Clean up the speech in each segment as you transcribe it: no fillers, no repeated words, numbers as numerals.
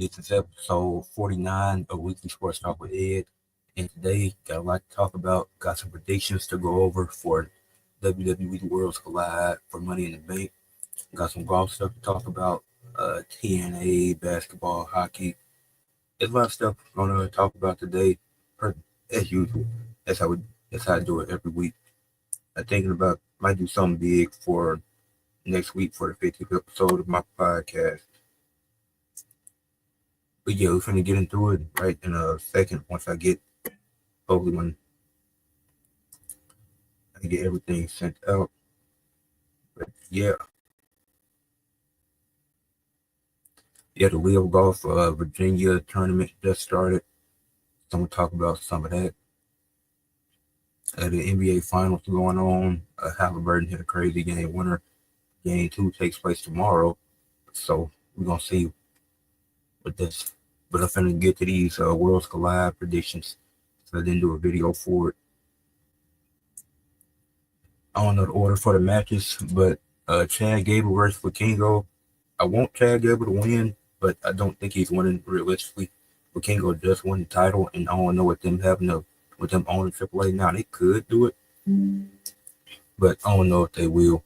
This is episode 49 of Weekly Sports Talk with Ed. And today, got a lot to talk about. Got some predictions to go over for WWE Worlds Collide for Money in the Bank. Got some golf stuff to talk about. TNA, basketball, hockey. There's a lot of stuff I'm going to talk about today, as usual. That's how I do it every week. I'm thinking about, might do something big for next week for the 50th episode of my podcast. But yeah, we're finna get into it right in a second once hopefully when I get everything sent out. But yeah, the Live Golf Virginia tournament just started. So I'm gonna talk about some of that. The NBA Finals going on. Halliburton hit a crazy game winner. Game 2 takes place tomorrow. So we're gonna see what this. But I'm finna get to these Worlds Collide predictions. So I didn't do a video for it. I don't know the order for the matches, but Chad Gable versus Vikingo. I want Chad Gable to win, but I don't think he's winning realistically. Vikingo just won the title, and I don't know with them owning AAA now. They could do it, but I don't know if they will.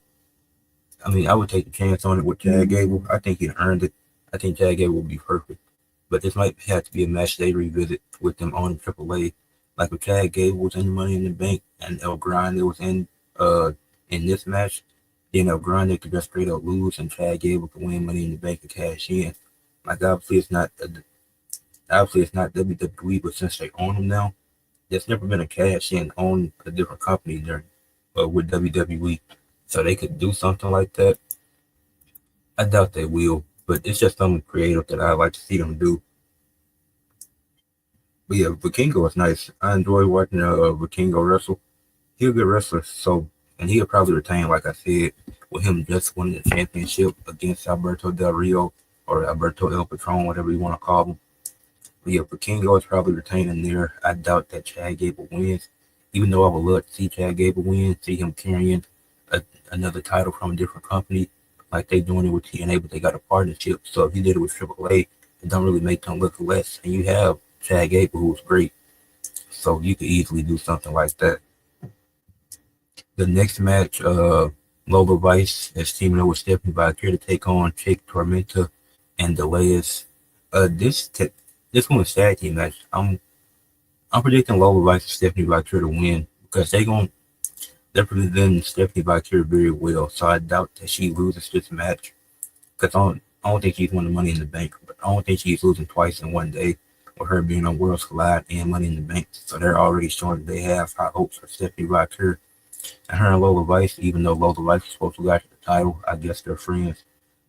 I mean, I would take a chance on it with Chad Gable. I think he earned it. I think Chad Gable would be perfect. But this might have to be a match they revisit with them owning AAA. Like if Chad Gable was in Money in the Bank and El Grande was in this match, then El Grande could just straight up lose and Chad Gable could win Money in the Bank and cash in. Like obviously it's not WWE, but since they own them now, there's never been a cash in on a different company there with WWE. So they could do something like that. I doubt they will, but it's just something creative that I like to see them do. But yeah, Vikingo is nice. I enjoy watching Vikingo wrestle. He's a good wrestler, and he'll probably retain, like I said, with him just winning the championship against Alberto Del Rio or Alberto El Patron, whatever you want to call him. But yeah, Vikingo is probably retaining there. I doubt that Chad Gable wins, even though I would love to see Chad Gable win, see him carrying another title from a different company, like they doing it with TNA, but they got a partnership. So if you did it with AAA, it don't really make them look less. And you have Chad Gable, who's great, so you could easily do something like that. The next match, Lola Vice is teaming up with Stephanie Valkyrie to take on Chick Tormenta and Delayas. This one is tag team match. I'm predicting Lola Vice and Stephanie Valkyrie to win because they're presenting Stephanie Valkyrie very well. So I doubt that she loses this match because I don't think she's winning Money in the Bank, but I don't think she's losing twice in one day with her being on Worlds Collide and Money in the Bank. So they're already showing that they have high hopes for Stephanie Valkyrie. And her and Lola Vice, even though Lola Vice is supposed to go after the title, I guess they're friends.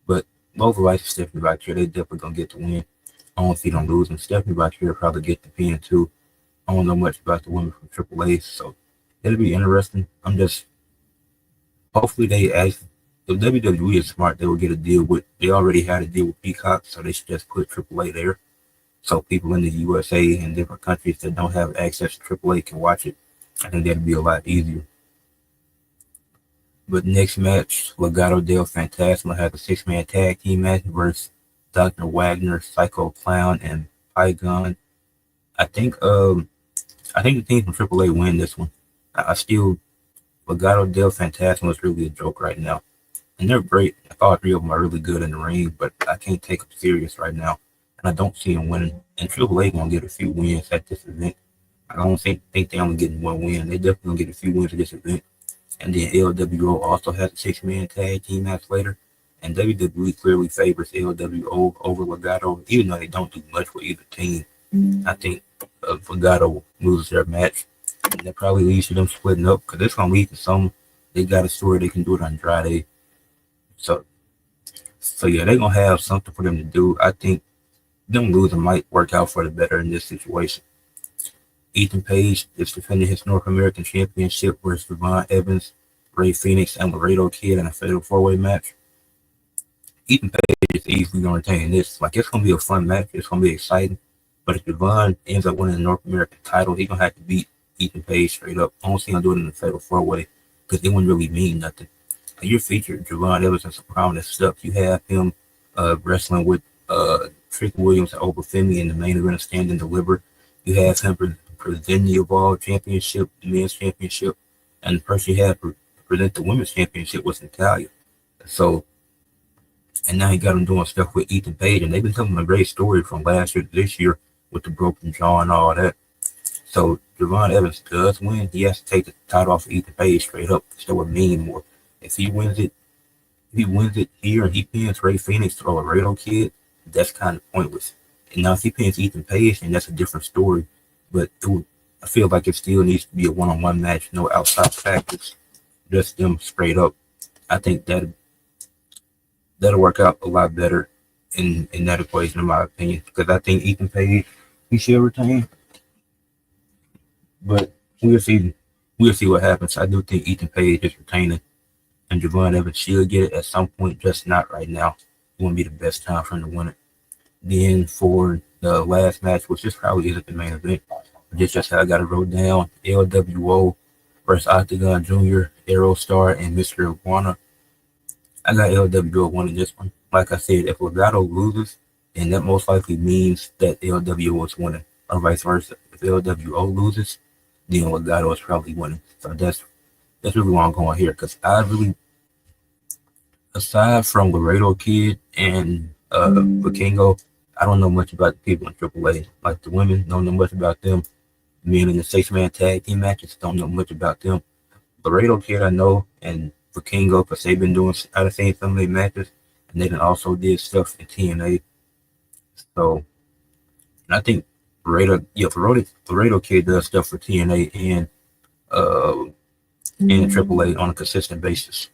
But Lola Vice and Stephanie Valkyrie, they definitely gonna get the win. I don't see them losing. Stephanie Valkyrie probably get the pin too. I don't know much about the women from AAA, so it'll be interesting. Hopefully if WWE is smart, they will get a deal they already had a deal with Peacock, so they should just put AAA there. So people in the USA and different countries that don't have access to AAA can watch it. I think that'd be a lot easier. But next match, Legado del Fantasma has a 6-man tag team match versus Dr. Wagner, Psycho Clown, and Pygon. I think the team from AAA win this one. Legado del Fantasma is really a joke right now. And they're great. All three of them are really good in the ring, but I can't take them serious right now. And I don't see them winning. And AAA gonna get a few wins at this event. I don't think they only getting one win. They definitely gonna get a few wins at this event. And then LWO also has a 6-man tag team match later. And WWE clearly favors LWO over Legado, even though they don't do much with either team. I think Legado loses their match. And that probably leads to them splitting up because it's going to lead to some. They got a story they can do it on Andrade. So yeah, they're going to have something for them to do. I think them losing might work out for the better in this situation. Ethan Page is defending his North American Championship versus Devon Evans, Ray Phoenix, and Laredo Kid in a fatal 4-way match. Ethan Page is easily going to retain this. Like, it's going to be a fun match. It's going to be exciting. But if Devon ends up winning the North American title, he's going to have to beat Ethan Page straight up. I don't see him doing it in a fatal 4-way because it wouldn't really mean nothing. Like, you're featured Devon Evans in some prominent stuff. You have him wrestling with Trick Williams over Femi in the main event of Stand and Deliver. You have him present the Evolve Championship, the men's championship, and the person you had present the women's championship was Natalia. So, and now he got him doing stuff with Ethan Page, and they've been telling a great story from last year to this year with the broken jaw and all that. So, Javon Evans does win. He has to take the title off of Ethan Page straight up. So it would mean more. If he wins it here and he pins Ray Phoenix or a Laredo Kid, that's kind of pointless. And now if he pins Ethan Page, then that's a different story. But I feel like it still needs to be a one-on-one match, no outside factors, just them straight up. I think that'll work out a lot better in that equation, in my opinion, because I think Ethan Page, he should retain. But we'll see what happens. I do think Ethan Page is retaining, and Javon Evans should get it at some point, just not right now. It wouldn't be the best time for him to win it. Then for the last match, which this probably isn't the main event, but just how I got it wrote down, LWO versus Octagon Jr., Aerostar, and Mr. Iguana. I got LWO winning this one. Like I said, if Legato loses, then that most likely means that LWO is winning, or vice versa. If LWO loses, then Legato is probably winning. So that's really where I'm going here, because I really, aside from Laredo Kid and Vikingo, I don't know much about the people in AAA. Like the women, don't know much about them. Men in the 6-man tag team matches, don't know much about them. Laredo Kid I know, and Vikingo, because they've been doing, I've seen some of their matches, and they also did stuff in TNA. So, and I think Laredo Kid does stuff for TNA and AAA on a consistent basis.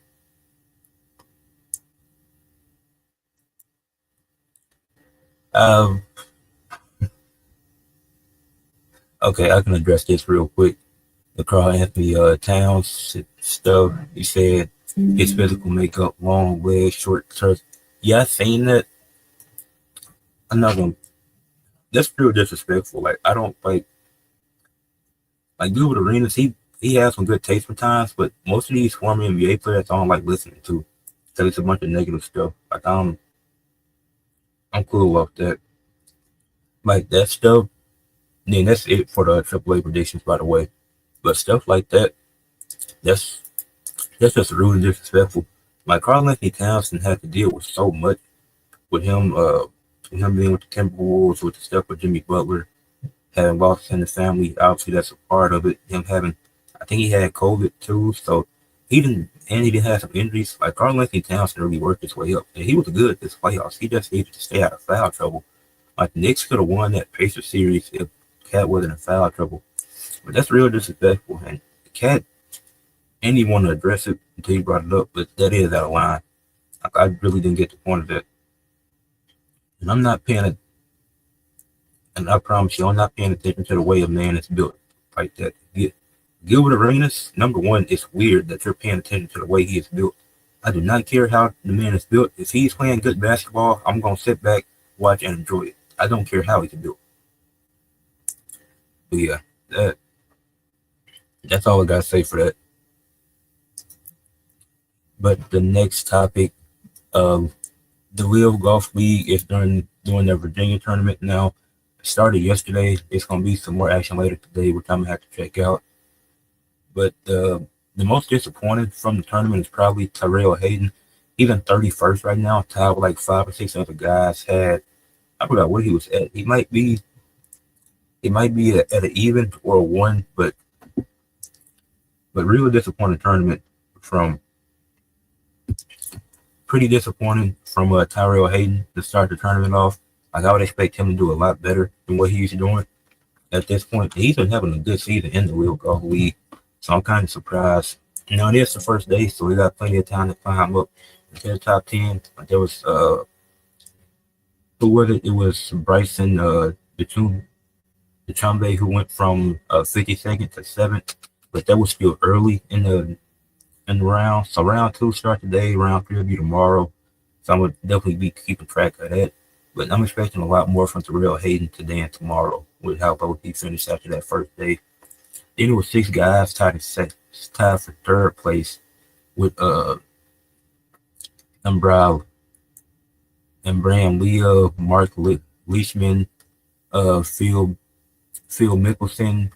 Okay, I can address this real quick. The Carl Anthony Towns stuff. He said his physical makeup, long legs, short shirts. Yeah, I seen that. I'm not gonna. That's real disrespectful. Like I don't like Gilbert Arenas. He has some good taste for times, but most of these former NBA players I don't like listening to, because it's a bunch of negative stuff. Like I'm cool off that. Like that stuff. Then that's it for the AAA predictions, by the way. But stuff like that, that's just rude and disrespectful. Like Karl Anthony Towns had to deal with so much with him being with the Timberwolves, with the stuff with Jimmy Butler, having lost in the family. Obviously, that's a part of it. Him having, I think he had COVID too, so he didn't have some injuries. Like Karl Anthony Towns really worked his way up, and he was good this playoffs. He just needed to stay out of foul trouble. Like the Knicks could have won that Pacers series if Cat wasn't in foul trouble. But that's real disrespectful, and Cat ain't even want to address it until he brought it up, but that is out of line. Like, I really didn't get the point of that. And I'm not paying it, and I promise you, I'm not paying attention to the way a man is built like that. Gilbert Arenas, number one, it's weird that you're paying attention to the way he is built. I do not care how the man is built. If he's playing good basketball, I'm going to sit back, watch, and enjoy it. I don't care how he's built. But yeah, that's all I got to say for that. But the next topic, the Live Golf League is doing their Virginia tournament now. It started yesterday. It's going to be some more action later today, which I'm going to have to check out. But the most disappointed from the tournament is probably Tyrell Hayden. He's in 31st right now, tied with like 5 or 6 other guys. I forgot where he was at. He might be at an even or a 1, but really disappointing tournament pretty disappointing from Tyrell Hayden to start the tournament off. Like I would expect him to do a lot better than what he's doing at this point. He's been having a good season in the Live Golf League, so I'm kind of surprised. You know, it is the first day, so we got plenty of time to climb up into the top 10. But there was who was it? It was Bryson Dechumbe who went from 52nd to 7th, but that was still early in the round. So round 2 start today, round 3 will be tomorrow. So I'm gonna definitely be keeping track of that. But I'm expecting a lot more from Tyrell Hayden today and tomorrow with how low he finished after that first day. Then there were 6 guys tied for 3rd place with Umbrella. and Bram Leah, Mark Leishman, Phil Mickelson.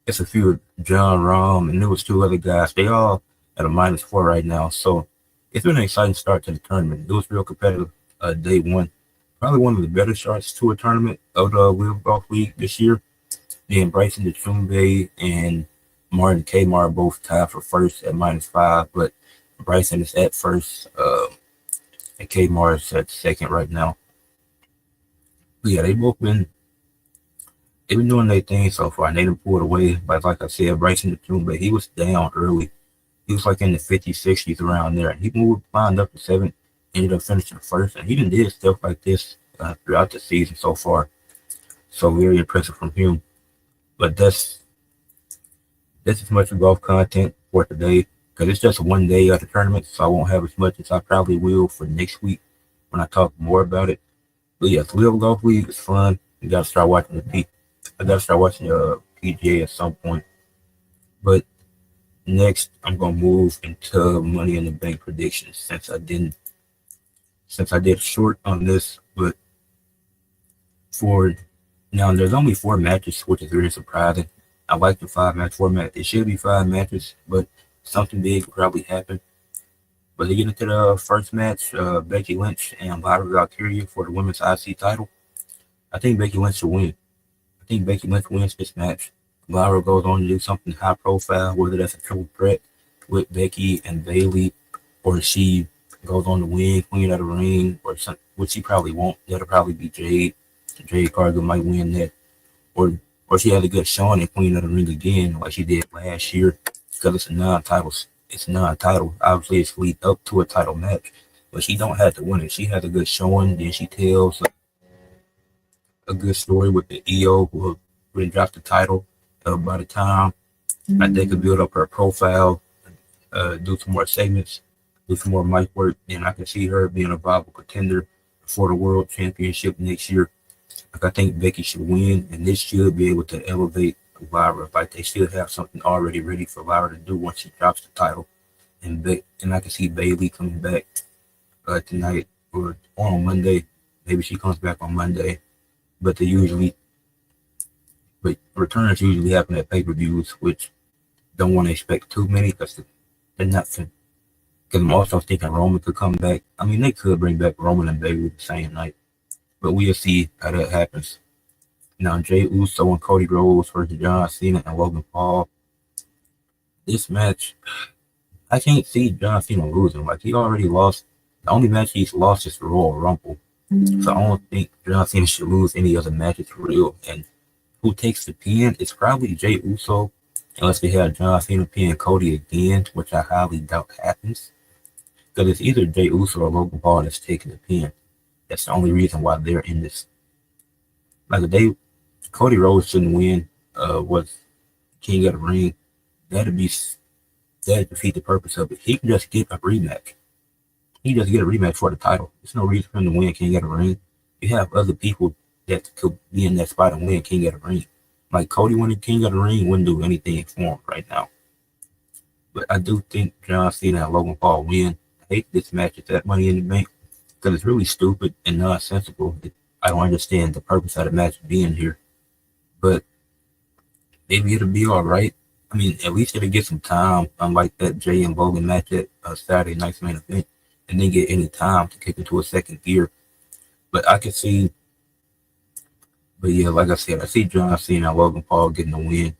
It's a few John Rahm, and there was two other guys. They all at a -4 right now. So it's been an exciting start to the tournament. It was real competitive day one. Probably one of the better starts to a tournament of the Live Golf League this year. Then Bryson DeChumbe and Martin Kmart both tied for first at -5, but Bryson is at first, and Kmart is at second right now. But yeah, they've been doing their thing so far. And they done pulled away, but like I said, Bryson DeChumbe, he was down early. He was like in the 50s, 60s around there, and he climbed up to seventh, ended up finishing first, and he done did stuff like this throughout the season so far. So very impressive from him. But that's as much golf content for today because it's just one day of the tournament, so I won't have as much as I probably will for next week when I talk more about it. But yeah, the Live Golf League is fun. You gotta start watching I gotta start watching PGA at some point. But next, I'm gonna move into Money in the Bank predictions since I did short on this. But for now, there's only 4 matches, which is very surprising. I like the 5 match format. It should be 5 matches, but something big will probably happen. But to get into the first match, Becky Lynch and Lyra Valkyria for the women's IC title, I think Becky Lynch will win. I think Becky Lynch wins this match. Lyra goes on to do something high profile, whether that's a triple threat with Becky and Bayley, or she goes on to win Queen of the Ring, or something, which she probably won't. That'll probably be Jade. Jade Cargill might win that, or she has a good showing in Queen of the Ring again, like she did last year, because it's a non-title. It's non-title. Obviously, it's lead up to a title match, but she don't have to win it. She has a good showing, then she tells a good story with the EO who really dropped the title. By the time they could build up her profile, do some more segments, do some more mic work, and I can see her being a viable contender for the World Championship next year. Like I think Becky should win, and this should be able to elevate Lyra. Like they should have something already ready for Lyra to do once she drops the title. And I can see Bayley coming back tonight or on Monday. Maybe she comes back on Monday, but returns usually happen at pay-per-views, which don't want to expect too many because they're not. Because I'm also thinking Roman could come back. I mean, they could bring back Roman and Bayley the same night, but we'll see how that happens. Now, Jey Uso and Cody Rhodes versus John Cena and Logan Paul. This match, I can't see John Cena losing. Like, he already lost. The only match he's lost is the Royal Rumble. So I don't think John Cena should lose any other matches for real. And who takes the pin? It's probably Jey Uso, unless they have John Cena pin Cody again, which I highly doubt happens. Because it's either Jey Uso or Logan Paul that's taking the pin. That's the only reason why they're in this. Like, Cody Rhodes shouldn't win. Was King of the Ring. That'd defeat the purpose of it. He can just get a rematch. He just get a rematch for the title. There's no reason for him to win King of the Ring. You have other people that could be in that spot and win King of the Ring. Like Cody winning King of the Ring wouldn't do anything for him right now. But I do think John Cena and Logan Paul win. I hate this match at that Money in the Bank because it's really stupid and nonsensical. I don't understand the purpose of the match being here. But maybe it'll be all right. I mean, at least it'll get some time, unlike that Jay and Logan match at Saturday night's main event, and then get any time to kick into a second gear. But I can see, but yeah, like I said, I see John Cena and Logan Paul getting the win.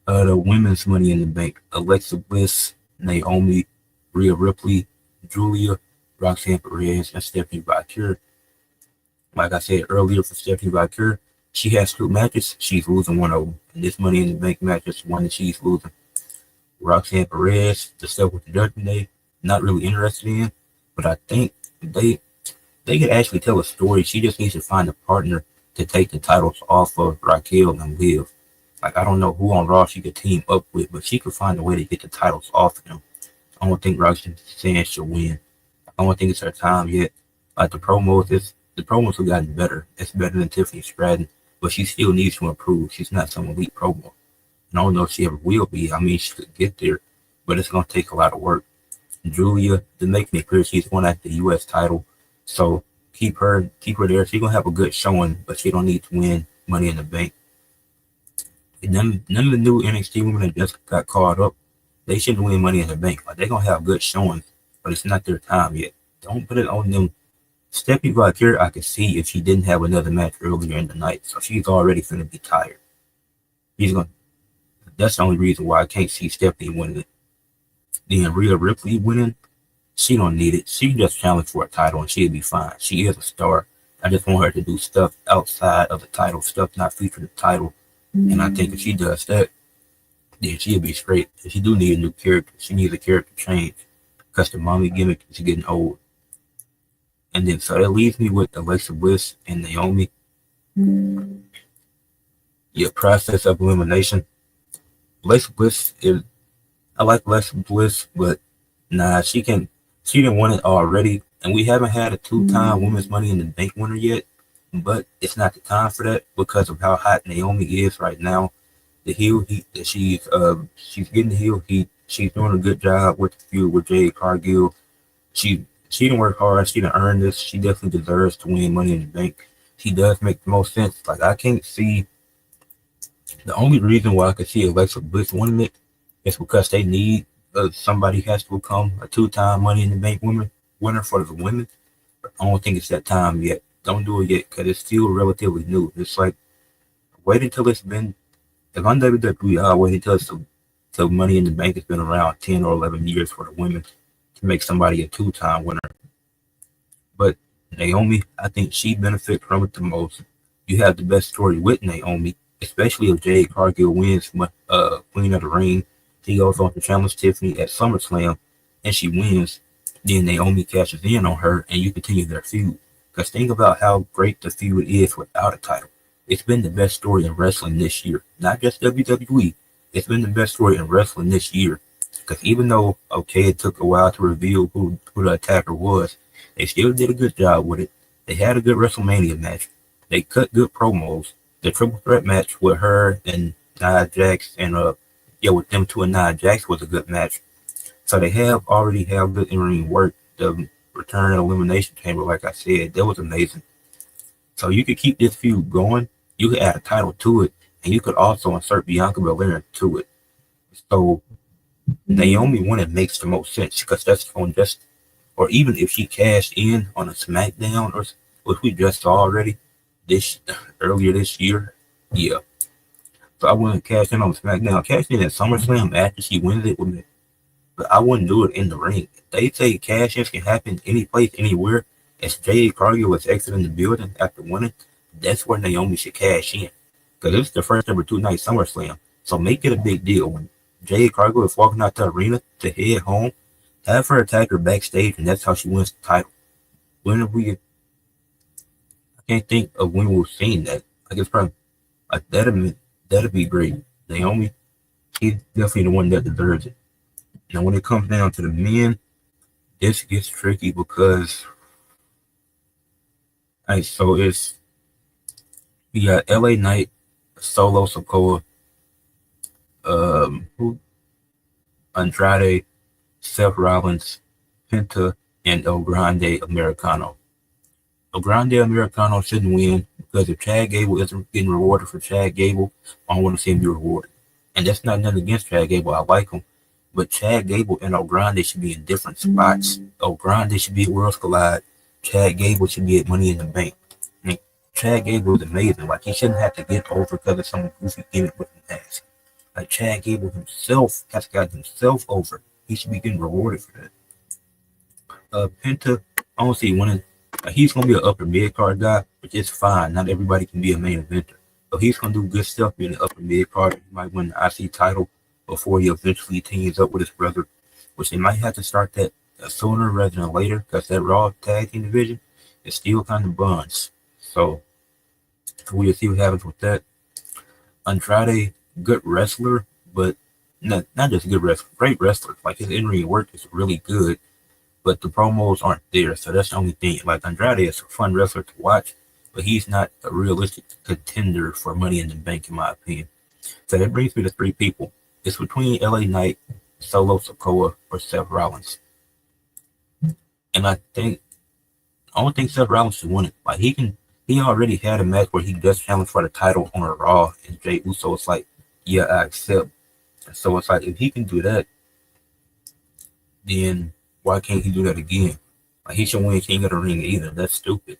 The women's Money in the Bank: Alexa Bliss, Naomi, Rhea Ripley, Julia, Roxanne Perez, and Stephanie Valkyrie. Like I said earlier, for Stephanie Valkyrie, she has 2 matches. She's losing one of them. And this Money in the Bank match is one that she's losing. Roxanne Perez, the stuff with the Judgment Day, not really interested in. But I think they could actually tell a story. She just needs to find a partner to take the titles off of Raquel and Liv. Like, I don't know who on Raw she could team up with, but she could find a way to get the titles off of them. I don't think Roxanne should win. I don't think it's her time yet. Like, the promos have gotten better. It's better than Tiffany Stratton, but she still needs to improve. She's not some elite promo. And I don't know if she ever will be. I mean, she could get there, but it's gonna take a lot of work. Julia, to make me clear, she's going at the U.S. title, so keep her there. She's gonna have a good showing, but she don't need to win Money in the Bank. And none of the new NXT women that just got caught up, they shouldn't win Money in the Bank. Like they're gonna have good showings, but it's not their time yet. Don't put it on them. Stephanie Valkyrie, I could see if she didn't have another match earlier in the night, so she's already gonna be tired. She's gonna. That's the only reason why I can't see Stephanie winning it. Then Rhea Ripley winning, she don't need it. She can just challenge for a title and she'll be fine. She is a star. I just want her to do stuff outside of the title, stuff not featured in the title. And I think if she does that, then she'll be straight. If she do need a new character, she needs a character change because the mommy gimmick is getting old. And then so that leaves me with Alexa Bliss and Naomi. Your process of elimination. Alexa Bliss is. I like Alexa Bliss, but nah, she didn't win it already, and we haven't had a 2-time Women's Money in the Bank winner yet. But it's not the time for that because of how hot Naomi is right now. The heel heat that she's getting the heel heat. She's doing a good job with the feud with Jade Cargill. She didn't work hard. She didn't earn this. She definitely deserves to win Money in the Bank. She does make the most sense. Like I can't see the only reason why I could see Alexa Bliss winning it. It's because they need somebody has to become a 2-time Money in the Bank winner for the women. But I don't think it's that time yet. Don't do it yet because it's still relatively new. It's like wait until it's been. If I'm WWE, I'll wait until Money in the Bank has been around 10 or 11 years for the women to make somebody a 2-time winner. But Naomi, I think she benefits from it the most. You have the best story with Naomi, especially if Jade Cargill wins Queen of the Ring. She goes on to challenge Tiffany at SummerSlam, and she wins. Then Naomi cashes in on her, and you continue their feud. Because think about how great the feud is without a title. It's been the best story in wrestling this year. Not just WWE. It's been the best story in wrestling this year. Because even though, okay, it took a while to reveal who the attacker was, they still did a good job with it. They had a good WrestleMania match. They cut good promos. The triple threat match with her and Nia Jax and with them two and Nia Jax was a good match. So they already have good in-ring work. The return and elimination chamber, like I said, that was amazing. So you could keep this feud going. You could add a title to it, and you could also insert Bianca Belair to it. So Naomi winning makes the most sense because that's on just, or even if she cashed in on a SmackDown or which we just saw already earlier this year, yeah. So I wouldn't cash in on SmackDown. Cash in at SummerSlam after she wins it with me. But I wouldn't do it in the ring. They say cash-ins can happen any place, anywhere. As Jade Cargill was exiting the building after winning, that's where Naomi should cash in. Because it's the first ever 2-night SummerSlam. So make it a big deal. When Jade Cargill is walking out the arena to head home, have her attack her backstage, and that's how she wins the title. I can't think of when we've seen that. I guess probably that'd be great. Naomi, she's definitely the one that deserves it. Now, when it comes down to the men, this gets tricky because, so we got LA Knight, Solo Sikoa, Andrade, Seth Rollins, Penta, and El Grande Americano. El Grande Americano shouldn't win because if Chad Gable isn't getting rewarded for Chad Gable, I don't want to see him be rewarded. And that's not nothing against Chad Gable. I like him. But Chad Gable and El Grande should be in different spots. El Grande should be at Worlds Collide. Chad Gable should be at Money in the Bank. I mean, Chad Gable is amazing. Like, he shouldn't have to get over because of some goofy gimmick with the mask. Like, Chad Gable himself has got himself over. He should be getting rewarded for that. Penta, I don't see winning. He's going to be an upper mid-card guy, which is fine. Not everybody can be a main eventer. So he's going to do good stuff being an upper mid-card. He might win the IC title before he eventually teams up with his brother, which they might have to start that sooner rather than later because that Raw tag team division is still kind of buns. So we'll see what happens with that. Andrade, good wrestler, but not just good wrestler, great wrestler. Like, his in-ring work is really good, but the promos aren't there. So that's the only thing. Like, Andrade is a fun wrestler to watch, but he's not a realistic contender for Money in the Bank, in my opinion. So that brings me to 3 people. It's between LA Knight, Solo Sikoa or Seth Rollins. And I don't think Seth Rollins should win it. Like he already had a match where he just challenged for the title on a Raw and Jey Uso. It's like, yeah, I accept. So it's like if he can do that, then why can't he do that again? Like he should win King of the Ring either. That's stupid.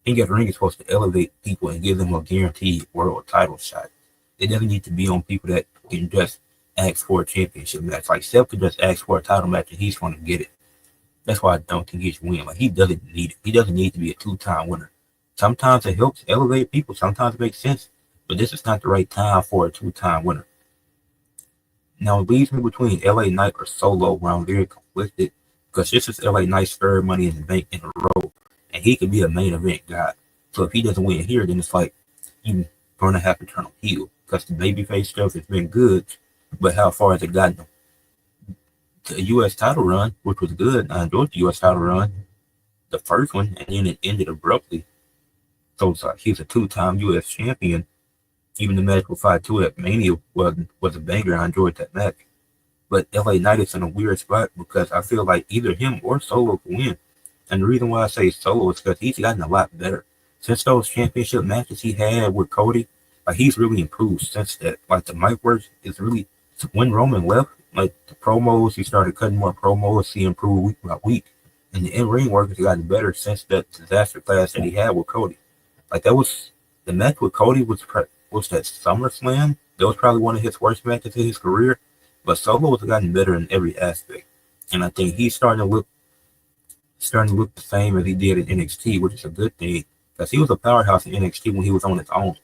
King of the Ring is supposed to elevate people and give them a guaranteed world title shot. It doesn't need to be on people that can just ask for a championship match. Like Seth could just ask for a title match and he's going to get it. That's why I don't think he should win. Like he doesn't need it. He doesn't need to be a two-time winner. Sometimes it helps elevate people. Sometimes it makes sense. But this is not the right time for a two-time winner. Now it leaves me between LA Knight or Solo where I'm very conflicted because this is LA Knight's third Money in the Bank in a row. And he could be a main event guy. So if he doesn't win here, then it's like you're going to have to turn him heel because the babyface stuff has been good. But how far has it gotten him? The U.S. title run, which was good. I enjoyed the U.S. title run, the first one, and then it ended abruptly. So it's like he's a two-time U.S. champion. Even the match with 5-2 at Mania was a banger. I enjoyed that match. But LA Knight is in a weird spot because I feel like either him or Solo can win. And the reason why I say Solo is because he's gotten a lot better. Since those championship matches he had with Cody, like he's really improved since that. Like the mic work is really, when Roman left, like the promos, he started cutting more promos, he improved week by week. And the in-ring work has gotten better since that disaster clash that he had with Cody. Like that was, the match with Cody was that SummerSlam. That was probably one of his worst matches in his career. But Solo has gotten better in every aspect. And I think he's starting to look the same as he did in NXT, which is a good thing. Because he was a powerhouse in NXT when he was on his own.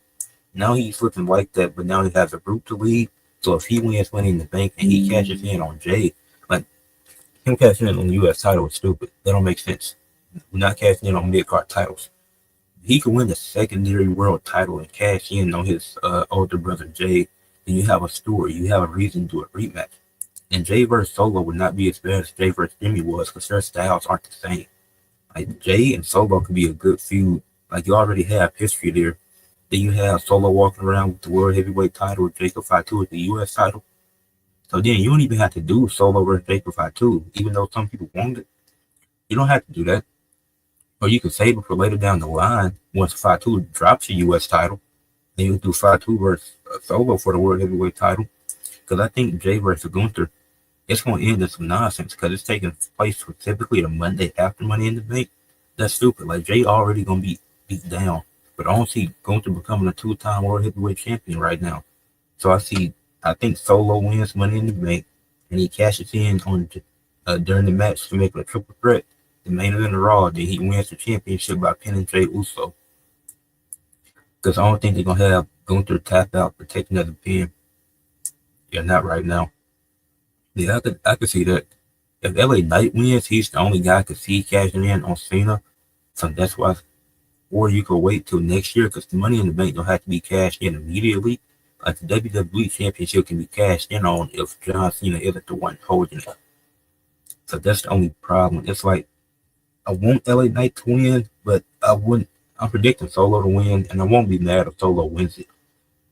Now he's looking like that, but now he has a group to lead. So if he wins Money in the Bank and he cashes in on Jay, like him cashing in on the U.S. title is stupid. That don't make sense. We're not cashing in on mid-card titles. He could win the secondary world title and cash in on his older brother Jay. Then you have a story. You have a reason to do a rematch. And Jay versus Solo would not be as bad as Jay versus Jimmy was because their styles aren't the same. Like Jay and Solo could be a good feud. Like you already have history there. Then you have Solo walking around with the World Heavyweight title, Jacob Fatu with the U.S. title. So then you don't even have to do Solo versus Jacob Fatu, even though some people want it. You don't have to do that. Or you can save it for later down the line once Fatu drops your U.S. title. Then you can do Fatu versus Solo for the World Heavyweight title. Because I think Jay versus Gunther, it's going to end in some nonsense because it's taking place typically the Monday after Money in the Bank. That's stupid. Like Jay already going to be beat down. But I don't see Gunther becoming a two-time World Heavyweight Champion right now. So I think Solo wins Money in the Bank, and he cashes in on during the match to make it a triple threat. The main event of Raw, then he wins the championship by pinning Jey Uso. Because I don't think they're going to have Gunther tap out protecting another pin. Yeah, not right now. Yeah, I could see that. If LA Knight wins, he's the only guy I could see cashing in on Cena. So that's why. Or you could wait till next year because the Money in the Bank don't have to be cashed in immediately. Like the WWE Championship can be cashed in on if John Cena isn't the one holding it. So that's the only problem. It's like I want LA Knight to win, but I'm predicting Solo to win, and I won't be mad if Solo wins it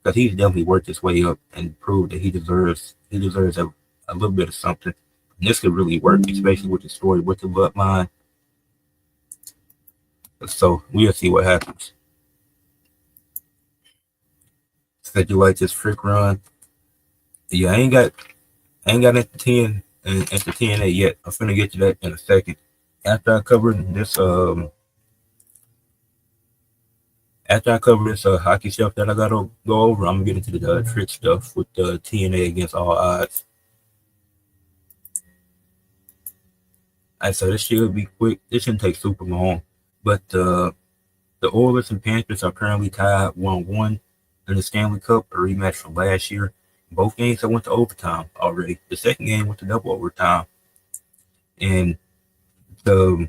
because he's definitely worked his way up and proved that he deserves a little bit of something. And this could really work, especially with the story with the bloodline. So we'll see what happens. Said you like this trick run. Yeah, I ain't got into 10 and into TNA yet. I'm finna get to that in a second. After I cover this hockey stuff that I gotta go over, I'm gonna get into the trick stuff with the TNA against all odds. Alright, so this should be quick. This shouldn't take super long. But the Oilers and Panthers are currently tied 1-1 in the Stanley Cup, a rematch from last year. Both games that went to overtime already. The second game went to double overtime. And now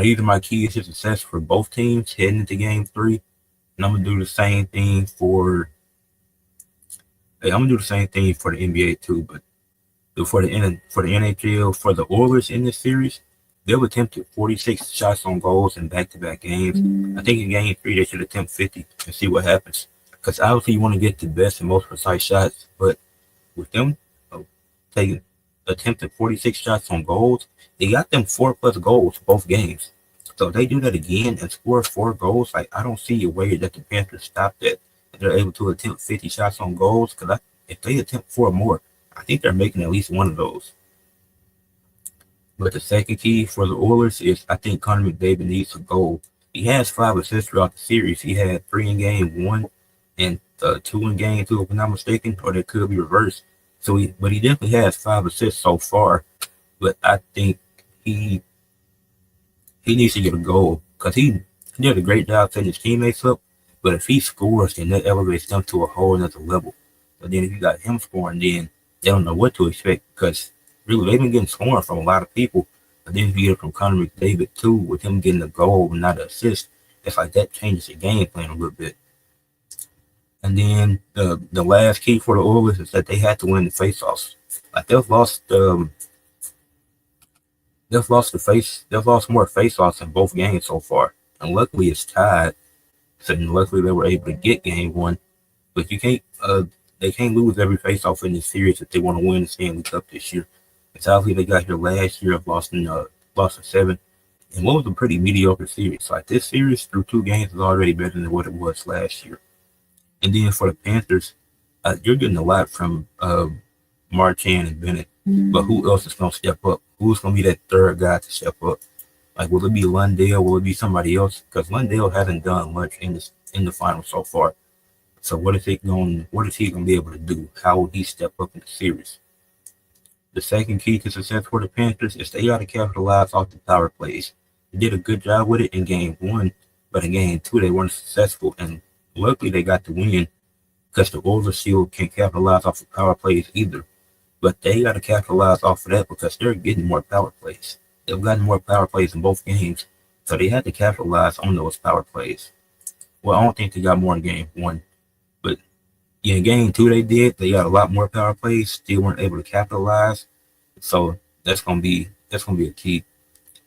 these are my keys to success for both teams heading into game 3. And I'm gonna do the same thing for the NBA too, but for the NHL, for the Oilers in this series, they've attempted 46 shots on goals in back-to-back games. I think in game 3 they should attempt 50 and see what happens. Because obviously you want to get the best and most precise shots, but with them uh, taking attempted 46 shots on goals, they got them 4+ goals both games. So if they do that again and score 4 goals, like I don't see a way that the Panthers stop that. If they're able to attempt 50 shots on goals, because if they attempt 4 more, I think they're making at least one of those. But the second key for the Oilers is I think Connor McDavid needs a goal. He has 5 assists throughout the series. He had 3 in game 1 and 2 in game 2, if I'm not mistaken, or they could be reversed. But he definitely has 5 assists so far. But I think he needs to get a goal because he did a great job setting his teammates up. But if he scores, then that elevates them to a whole another level. But then if you got him scoring, then they don't know what to expect because really they've been getting scoring from a lot of people. But then if you get it from Connor McDavid too, with him getting a goal and not an assist, it's like that changes the game plan a little bit. And then the last key for the Oilers is that they had to win the faceoffs. Like they've lost more faceoffs in both games so far. And luckily it's tied. So luckily they were able to get game 1. But they can't lose every faceoff in this series if they want to win the Stanley Cup this year. It's obviously they got here last year of lost in 7. And what was a pretty mediocre series. Like this series through 2 games is already better than what it was last year. And then for the Panthers, you're getting a lot from Marchand and Bennett. But who else is going to step up? Who's going to be that third guy to step up? Like, will it be Lundell? Will it be somebody else? Because Lundell hasn't done much in the final so far. So what is he going to be able to do? How will he step up in the series? The second key to success for the Panthers is they got to capitalize off the power plays. They did a good job with it in game 1, but in game 2 they weren't successful. And luckily they got the win because the Oilers still can't capitalize off the power plays either. But they got to capitalize off of that because they're getting more power plays. They've gotten more power plays in both games, so they had to capitalize on those power plays. Well, I don't think they got more in game 1, but yeah, in game 2 they did. They got a lot more power plays, still weren't able to capitalize. So that's gonna be a key.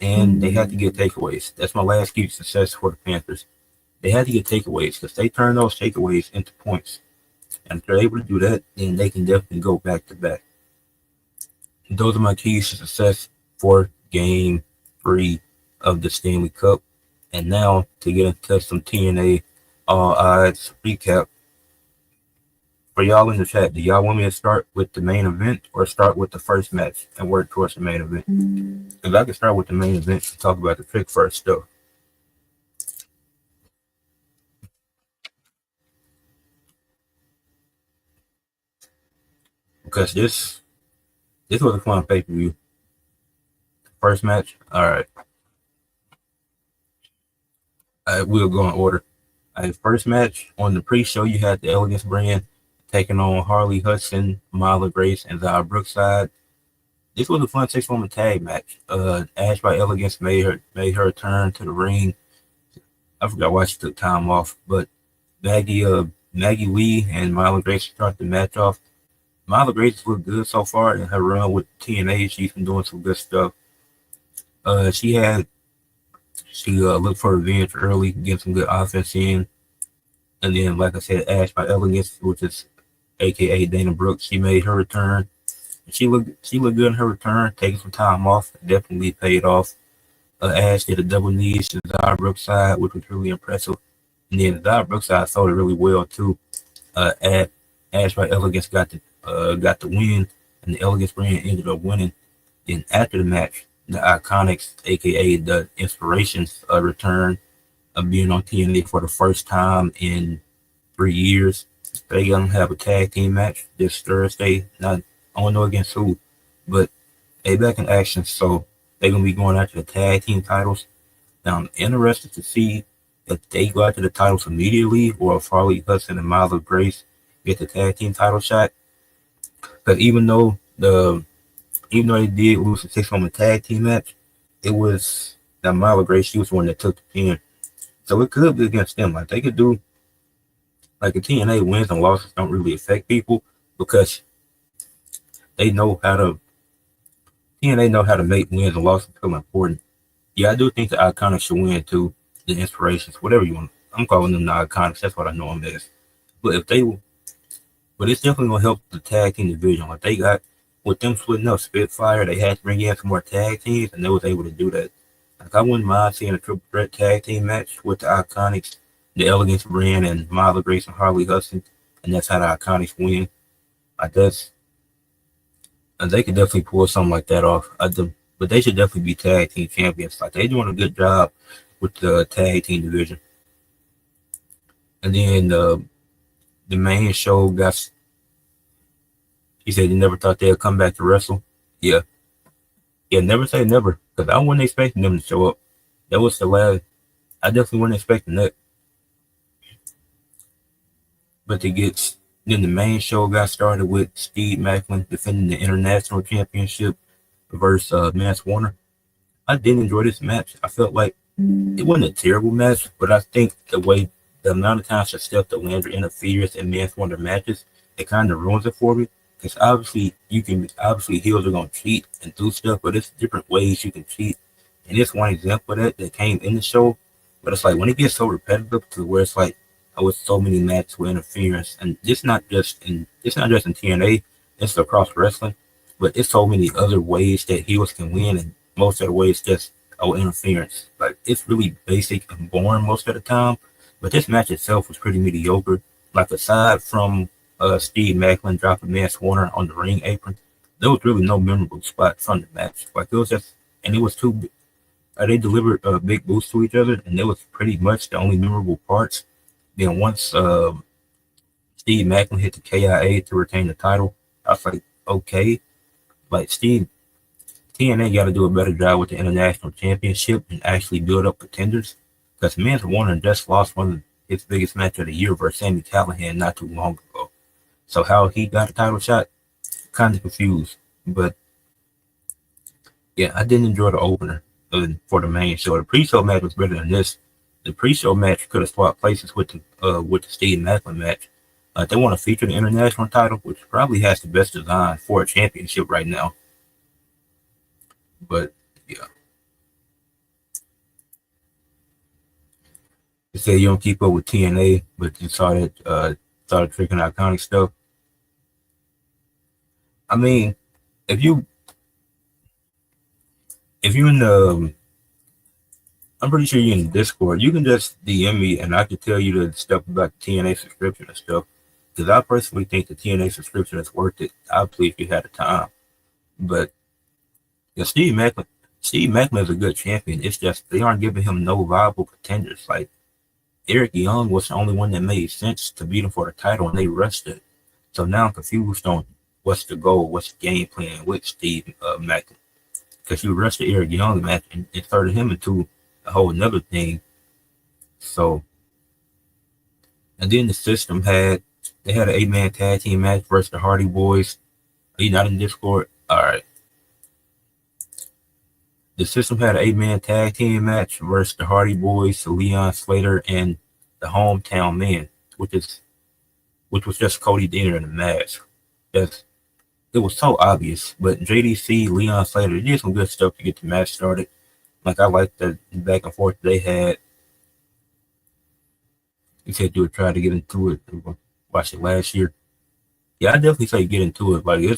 And they had to get takeaways. That's my last key to success for the Panthers. They had to get takeaways because they turn those takeaways into points. And if they're able to do that, then they can definitely go back to back. Those are my keys to success for game 3 of the Stanley Cup. And now to get into some TNA all odds recap. For y'all in the chat, do y'all want me to start with the main event or start with the first match and work towards the main event? Because I can start with the main event and talk about the pick first though. Because this was a fun pay-per-view. First match, all right. We'll go in order. First match on the pre-show, you had the Elegance brand taking on Harley Hudson, Myla Grace, and Zara Brookside. This was a fun 6-woman tag match. Ash by Elegance made her return to the ring. I forgot why she took time off, but Maggie Lee and Myla Grace start the match off. Myla Grace looked good so far in her run with TNA. She's been doing some good stuff. She looked for revenge early, getting some good offense in. And then, like I said, Ash by Elegance, which is AKA Dana Brooks, she made her return. She looked good in her return, taking some time off. Definitely paid off. Ash did a double knees to Zara Brookside, which was really impressive. And then Zara Brookside sold it really well too. Ash by Elegance got the win, and the Elegance brand ended up winning. Then after the match, the Iconics, aka the Inspirations, returned, being on TNA for the first time in 3 years. They're gonna have a tag team match this Thursday. I don't know against who, but they back in action, so they're gonna be going after the tag team titles. Now I'm interested to see if they go after the titles immediately or if Harley Hudson and Myla Grace get the tag team title shot. Because even though they did lose the 6-woman tag team match, it was that Myla Grace, she was the one that took the pin. So it could be against them. Like they could do, like the TNA wins and losses don't really affect people because TNA know how to make wins and losses feel important. Yeah, I do think the Iconics should win too. The Inspirations, whatever you want. I'm calling them the Iconics. That's what I know them as. But if they But it's definitely gonna help the tag team division. Like they got with them splitting up Spitfire, they had to bring in some more tag teams, and they was able to do that. Like I wouldn't mind seeing a triple threat tag team match with the Iconics, the Elegance brand, and Marla Grace and Harley Hudson, and that's how the Iconics win. I guess and they could definitely pull something like that off. But they should definitely be tag team champions. Like they doing a good job with the tag team division. And then the main show got. He said he never thought they'd come back to wrestle. Yeah, yeah, never say never, because I wasn't expecting them to show up. That was the last. I definitely wasn't expecting that. But to get then the main show got started with Steve Macklin defending the international championship versus Mance Warner. I did enjoy this match. I felt like it wasn't a terrible match, but I think the amount of times that Steph the Landry interferes in Mance Warner matches, it kind of ruins it for me. Because obviously heels are gonna cheat and do stuff, but it's different ways you can cheat. And it's one example of that came in the show. But it's like when it gets so repetitive to where it's like with so many matches with interference, and it's not just in TNA, it's across wrestling, but it's so many other ways that heels can win, and most of the ways just interference. Like it's really basic and boring most of the time. But this match itself was pretty mediocre. Like aside from Steve Macklin dropping Mance Warner on the ring apron, there was really no memorable spot from the match. Like it was just, and it was too. They delivered a big boost to each other, and it was pretty much the only memorable parts. Then once Steve Macklin hit the KIA to retain the title, I was like, okay, like TNA got to do a better job with the international championship and actually build up contenders. Because Mance Warner just lost one of his biggest match of the year versus Sami Callihan not too long ago. So how he got a title shot, kind of confused. But yeah, I didn't enjoy the opener for the main show. The pre-show match was better than this. The pre-show match could have swapped places with the Steve Macklin match. They want to feature the international title, which probably has the best design for a championship right now. But yeah, you say you don't keep up with TNA, but you saw that started tricking Iconic stuff. I mean, if you in the I'm pretty sure you're in Discord. You can just DM me and I can tell you the stuff about the TNA subscription and stuff. Because I personally think the TNA subscription is worth it. Obviously, if you had the time. But yeah, Steve Macklin is a good champion. It's just they aren't giving him no viable contenders. Like Eric Young was the only one that made sense to beat him for the title, and they rushed it. So now I'm confused on what's the goal, what's the game plan with Steve Macklin. Because you rushed the Eric Young match and inserted him into a whole another thing. So, and then the system had an 8-man tag team match versus the Hardy Boys. Are you not in Discord? All right. The system had an 8-man tag team match versus the Hardy Boys, Leon Slater, and the Hometown Man, which was just Cody Deaner in the mask. It was so obvious, but JDC, Leon Slater, they did some good stuff to get the match started. Like I liked the back and forth they had. You said you would try to get into it. Watch it last year. Yeah, I definitely say get into it. Like I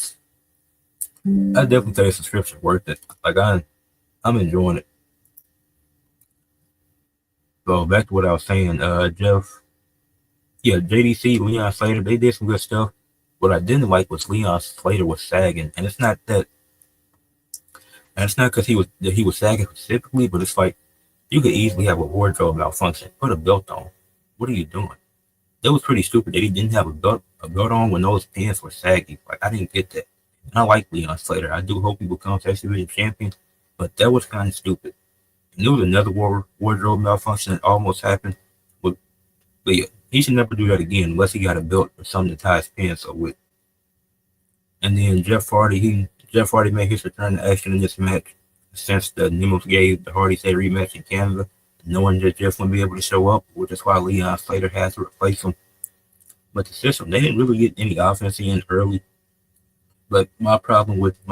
definitely say the subscription worth it. Like I'm enjoying it. So back to what I was saying, JDC, Leon Slater, they did some good stuff. What I didn't like was Leon Slater was sagging, and it's not because he was sagging specifically, but it's like you could easily have a wardrobe malfunction. Put a belt on. What are you doing? That was pretty stupid that he didn't have a belt on when those pants were saggy. Like I didn't get that. And I like Leon Slater. I do hope he becomes X Division champion, but that was kind of stupid. And there was another wardrobe malfunction that almost happened. But yeah, he should never do that again unless he got a belt or something to tie his pants up with. And then Jeff Hardy made his return to action in this match since the Nemos gave the Hardys a rematch in Canada, knowing that Jeff wouldn't be able to show up, which is why Leon Slater has to replace him. But the system, they didn't really get any offense in early. But my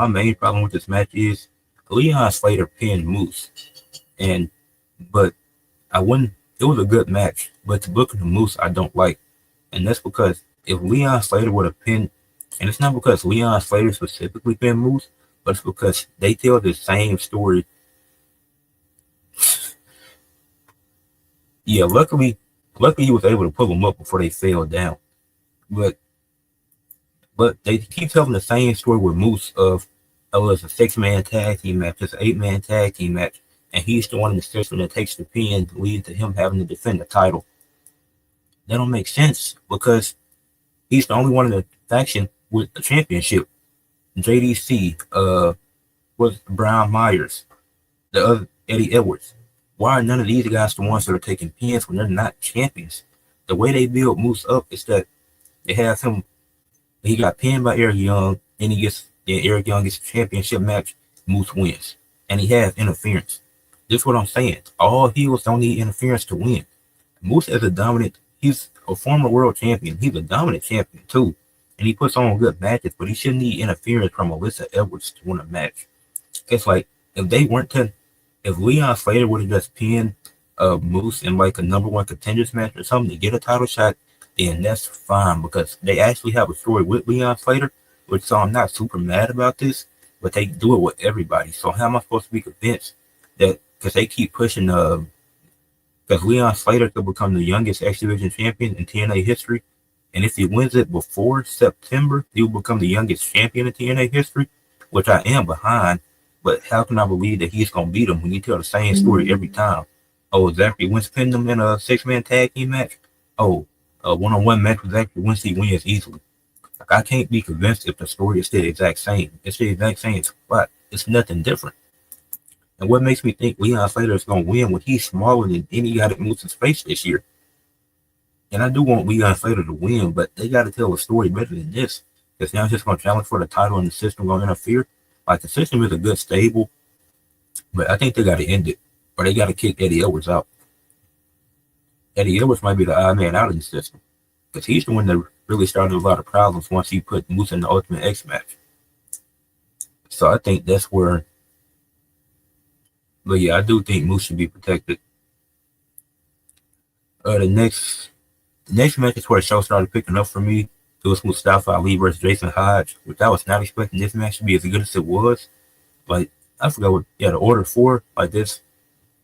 main problem with this match is Leon Slater pinned Moose. But I wouldn't, it was a good match, but the book of the Moose I don't like. And that's because if Leon Slater would have pinned, and it's not because Leon Slater specifically pinned Moose, but it's because they tell the same story. Yeah, luckily he was able to pull them up before they fell down. But they keep telling the same story with Moose of, oh, it's a 6-man tag team match, it's an 8-man tag team match, and he's the one in the system that takes the pin, leading to him having to defend the title. That don't make sense because he's the only one in the faction with the championship. JDC, was Brian Myers, the other Eddie Edwards. Why are none of these guys the ones that are taking pins when they're not champions? The way they build Moose up is that they have him. He got pinned by Eric Young, and Eric Young gets a championship match. Moose wins, and he has interference. This is what I'm saying. All heels don't need interference to win. Moose is a dominant. He's a former world champion. He's a dominant champion too, and he puts on good matches. But he shouldn't need interference from Alyssa Edwards to win a match. It's like if they weren't to, if Leon Slater would have just pinned Moose in like a number one contenders match or something to get a title shot, then that's fine because they actually have a story with Leon Slater, which so I'm not super mad about this, but they do it with everybody. So how am I supposed to be convinced that because they keep pushing because Leon Slater could become the youngest X Division champion in TNA history, and if he wins it before September, he will become the youngest champion in TNA history, which I am behind. But how can I believe that he's gonna beat him when you tell the same story every time? Oh, Zachary Wentz pinned him in a 6-man tag team match. Oh, a one-on-one match with Zachary Wentz, he wins easily. Like I can't be convinced if the story is still the exact same. It's the exact same spot. It's nothing different. And what makes me think Leon Slater is gonna win when he's smaller than any guy that moves his face this year? And I do want Leon Slater to win, but they got to tell a story better than this. Because now he's just gonna challenge for the title, and the system gonna interfere. Like the system is a good stable, but I think they got to end it, or they got to kick Eddie Edwards out. Eddie Edwards might be the odd man out in the system because he's the one that really started a lot of problems once he put Moose in the Ultimate X match. So I think that's where. But yeah, I do think Moose should be protected. The next match is where the show started picking up for me. It was Mustafa Ali versus Jason Hodge, which I was not expecting this match to be as good as it was. Like, I forgot what, the order 4, like this,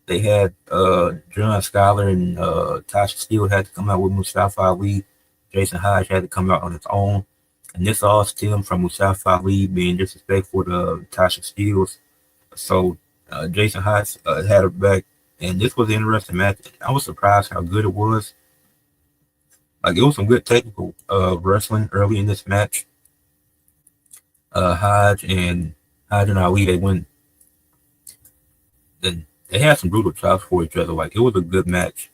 they had John Scholar and Tasha Steele had to come out with Mustafa Ali. Jason Hodge had to come out on his own. And this all stemmed from Mustafa Ali being disrespectful to Tasha Steele. So Jason Hodge had her back. And this was an interesting match. I was surprised how good it was. Like, it was some good technical wrestling early in this match. Hodge and Ali, they went. They had some brutal chops for each other. Like, it was a good match.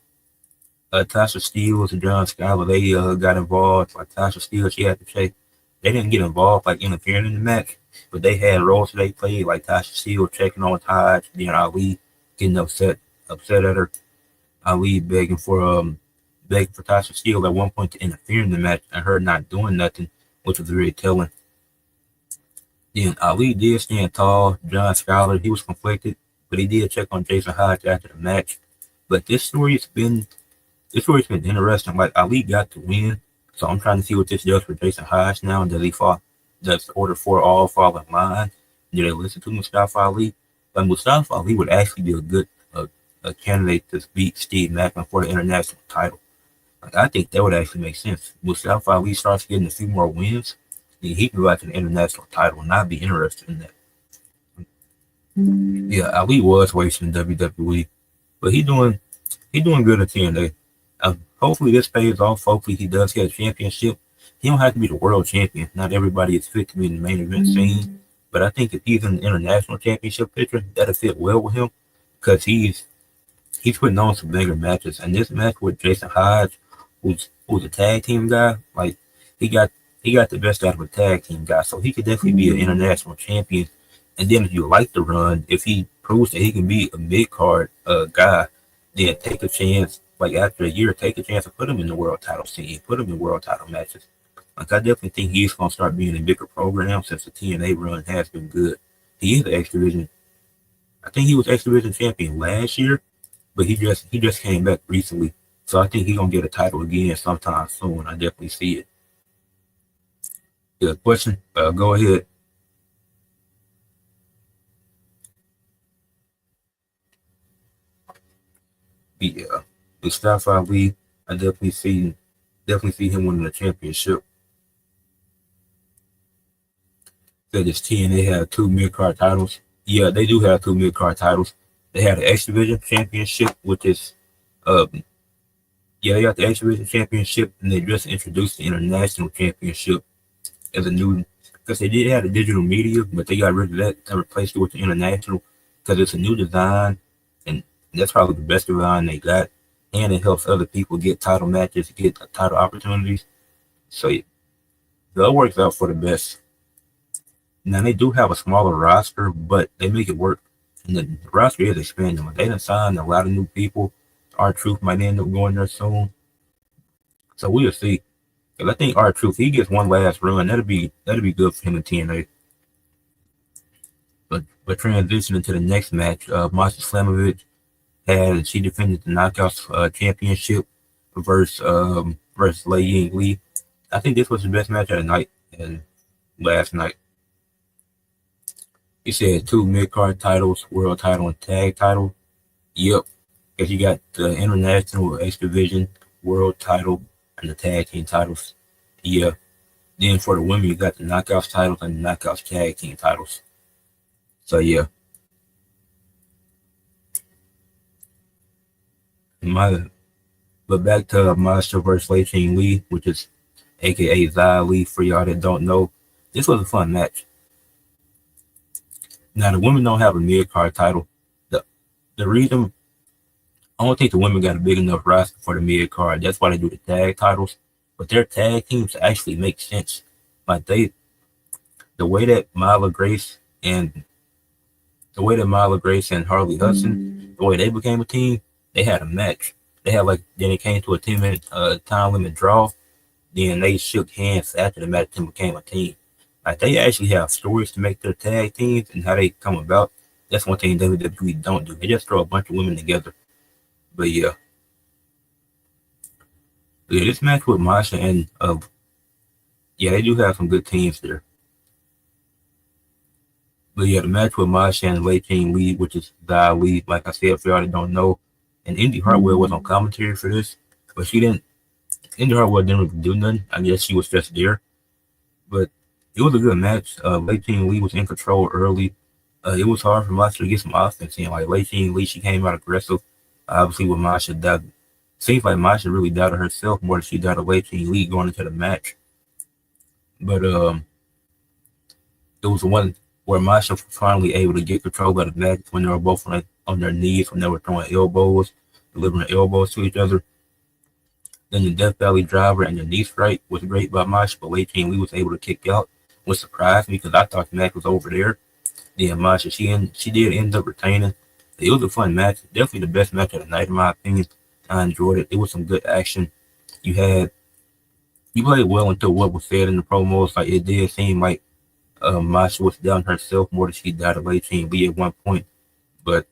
Tasha Steele and John Scholar, they got involved. Like, Tasha Steele, she had to check. They didn't get involved, like, interfering in the match. But they had roles they played, like Tasha Steele checking on Hodge, then Ali getting upset at her. Ali begging for Tasha Steele at one point to interfere in the match and her not doing nothing, which was very telling. Then Ali did stand tall. John Scholar, he was conflicted, but he did check on Jason Hodge after the match. But this story's been interesting. Like, Ali got to win, so I'm trying to see what this does for Jason Hodge now. Does order 4 all fall in line? Do they listen to Mustafa Ali? But Mustafa Ali would actually be a good a candidate to beat Steve Macklin for the international title. Like, I think that would actually make sense. Mustafa Ali starts getting a few more wins, then he can go after the international title, and I'd be interested in that. Yeah, Ali was wasting WWE, but he doing good at TNA. Hopefully this pays off. Hopefully he does get a championship. He don't have to be the world champion. Not everybody is fit to be in the main event scene, but I think if he's in the international championship picture, that'll fit well with him because he's putting on some bigger matches. And this match with Jason Hodge, who's a tag team guy, like he got the best out of a tag team guy, so he could definitely be an international champion. And then if you like the run, if he proves that he can be a mid card guy, then take a chance. Like after a year, take a chance to put him in the world title scene, put him in world title matches. Like I definitely think he's gonna start being in bigger programs since the TNA run has been good. He is the X Division. I think he was X Division champion last year, but he just came back recently. So I think he's gonna get a title again sometime soon. I definitely see it. Good question. Go ahead. Yeah, Mustafa Ali. I definitely see him winning the championship. Said this TNA have two mid card titles. Yeah, they do have two mid card titles. They have the X Division Championship, which is um yeah, they got the X Division Championship, and they just introduced the International Championship as a new, because they did have the digital media, but they got rid of that and replaced it with the international because it's a new design, and that's probably the best design they got, and it helps other people get title matches, get title opportunities. So yeah, that works out for the best. Now they do have a smaller roster, but they make it work. And the roster is expanding. They done signed a lot of new people. Our Truth might end up going there soon, so we'll see. Cause I think our Truth, he gets one last run, that'd be good for him in TNA. But transitioning to the next match, Masha Slamovich she defended the Knockouts championship versus Lei Ying Lee. I think this was the best match of the night and last night. He said two mid card titles, world title and tag title. Yep, because you got the international X division, world title, and the tag team titles. Yeah. Then for the women, you got the Knockouts titles and the Knockouts tag team titles. So yeah, my but back to Monster versus Lei Ching Lee, which is aka Zia Lee for y'all that don't know. This was a fun match. Now the women don't have a mid card title. The the reason I don't think the women got a big enough roster for the mid card. That's why they do the tag titles. But their tag teams actually make sense. Like the way that Myla Grace and the way that Myla Grace and Harley Hudson, the way they became a team, they had a match. They had then it came to a 10-minute time limit draw. Then they shook hands after the match and became a team. Like they actually have stories to make their tag teams and how they come about. That's one thing WWE don't do. They just throw a bunch of women together. But yeah, this match with Masha and yeah, they do have some good teams there. But yeah, the match with Masha and Lei Ching Lee, which is Zia Lee, like I said, for y'all that don't know, and Indy Hartwell was on commentary for this, but she didn't. Indy Hartwell didn't really do nothing. I guess she was just there. But it was a good match. Lei Ching Lee was in control early. It was hard for Masha to get some offense in. Like Lei Ching Lee, she came out aggressive. Obviously, with Masha, that seems like Masha really doubted herself more than she doubted Lei Ching Lee going into the match. But it was one where Masha was finally able to get control of the match when they were both on their knees, when they were throwing elbows, delivering elbows to each other. Then the Death Valley driver and the knee strike was great by Masha, but Lei Ching Lee was able to kick out, which surprised me because I thought the match was over there. Then Masha, she did end up retaining. It was a fun match, definitely the best match of the night in my opinion. I enjoyed it. It was some good action. You played well until what was said in the promos. Like it did seem like Masha was down herself more than she doubted Lei Ching Lee at one point, but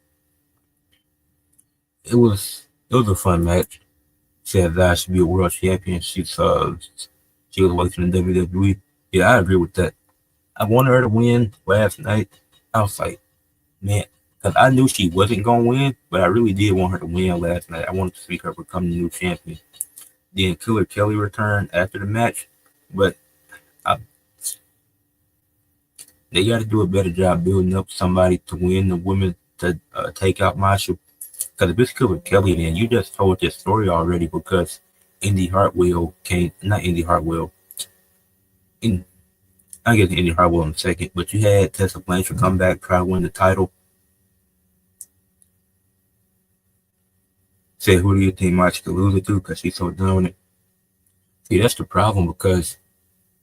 it was a fun match. Said that should be a world champion. She was waiting in WWE. Yeah, I agree with that. I wanted her to win last night. I was like, man, because I knew she wasn't gonna win, but I really did want her to win last night. I wanted to see her become the new champion. Then Killer Kelly returned after the match, but I, they got to do a better job building up somebody to win the women to take out Masha. Because if it's Killer Kelly, then you just told this story already because Indy Hartwell came, not Indy Hartwell, in, I get to Indy Hartwell in a second, but you had Tessa Blanchard come back, try to win the title. Said, who do you think Masha could lose it to? Because she's so dominant. See, that's the problem because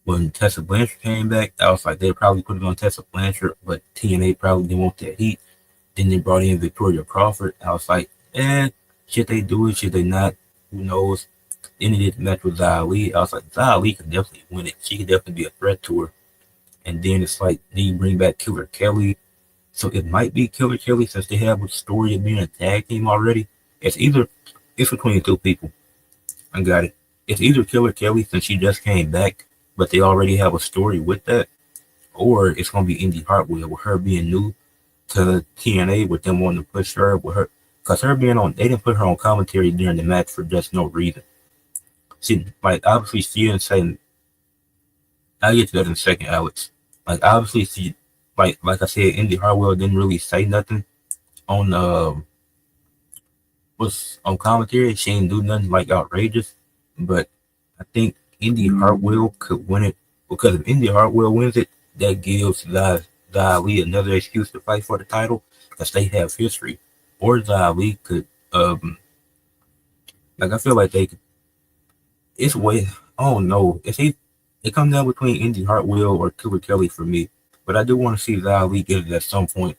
when Tessa Blanchard came back, I was like, they probably put it on Tessa Blanchard, but TNA probably didn't want that heat. Then they brought in Victoria Crawford. I was like, should they do it? Should they not? Who knows? Then they did the match with Zia Lee. I was like, Zia Lee could definitely win it. She could definitely be a threat to her. And then it's like, then you bring back Killer Kelly. So it might be Killer Kelly since they have a story of being a tag team already. It's between two people. I got it. It's either Killer Kelly since she just came back but they already have a story with that, or it's gonna be Indy Hartwell with her being new to TNA, with them wanting to push her with her, because her being on, they didn't put her on commentary during the match for just no reason. She, like, obviously she didn't say. I'll get to that in a second, Alex. Like, obviously she, like I said, Indy Hartwell didn't really say nothing on was on commentary. She didn't do nothing like outrageous, but I think Indy Hartwell could win it, because if Indy Hartwell wins it, that gives Ali another excuse to fight for the title, because they have history. Or Ali could, like, I feel like they could. It's way. Oh no, it comes down between Indy Hartwell or Killer Kelly for me. But I do want to see Ali get it at some point.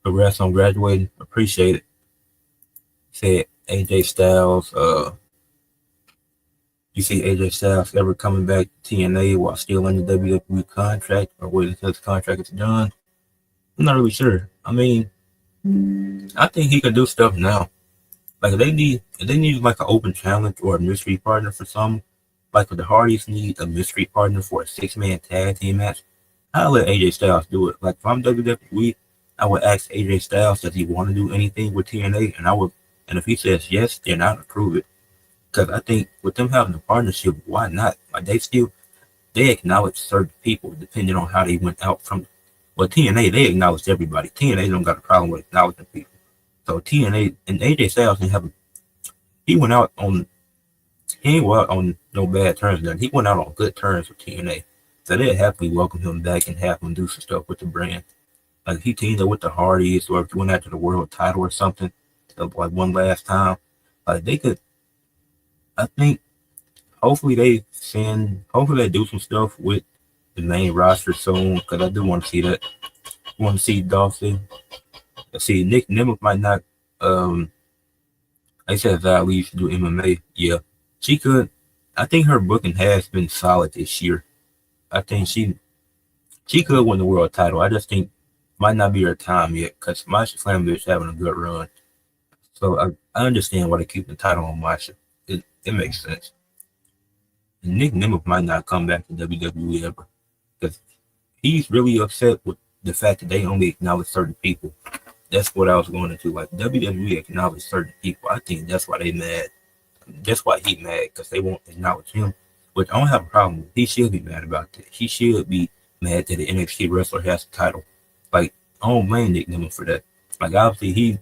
Congrats on graduating. Appreciate it. Said AJ Styles. You see AJ Styles ever coming back to TNA while still under WWE contract, or wait until his contract is done? I'm not really sure. I mean, I think he can do stuff now. Like, if they need like an open challenge or a mystery partner for some, like if the Hardys need a mystery partner for a 6-man tag team match, I'll let AJ Styles do it. Like, if I'm WWE, I would ask AJ Styles, does he want to do anything with TNA? And if he says yes, then I'd approve it. Because I think with them having a partnership, why not? Like, they acknowledge certain people depending on how they went out from. Well, TNA, they acknowledged everybody. TNA don't got a problem with acknowledging people. So TNA and AJ Styles didn't have. He went out on. He ain't went out on no bad terms. Then he went out on good terms with TNA. So they'd happily welcome him back and have him do some stuff with the brand. Like, if he teamed up with the Hardys, or if he went after the world title or something, like one last time, like they could. I think hopefully they do some stuff with the main roster soon, because I do want to see that. I want to see Dawson. See, Nick Nemeth might not. I said Ali should do MMA. Yeah, she could. I think her booking has been solid this year. I think she could win the world title. I just think might not be her time yet, because Masha Slamovich is having a good run. So I understand why they keep the title on Masha. It makes sense. And Nick Nemeth might not come back to WWE ever, because he's really upset with the fact that they only acknowledge certain people. That's what I was going into. Like, WWE acknowledge certain people. I think that's why they mad. That's why he mad, because they won't acknowledge him. Which I don't have a problem with. He should be mad about that. He should be mad that the NXT wrestler has the title. Like, I don't blame Nick Nemeth for that. Like, obviously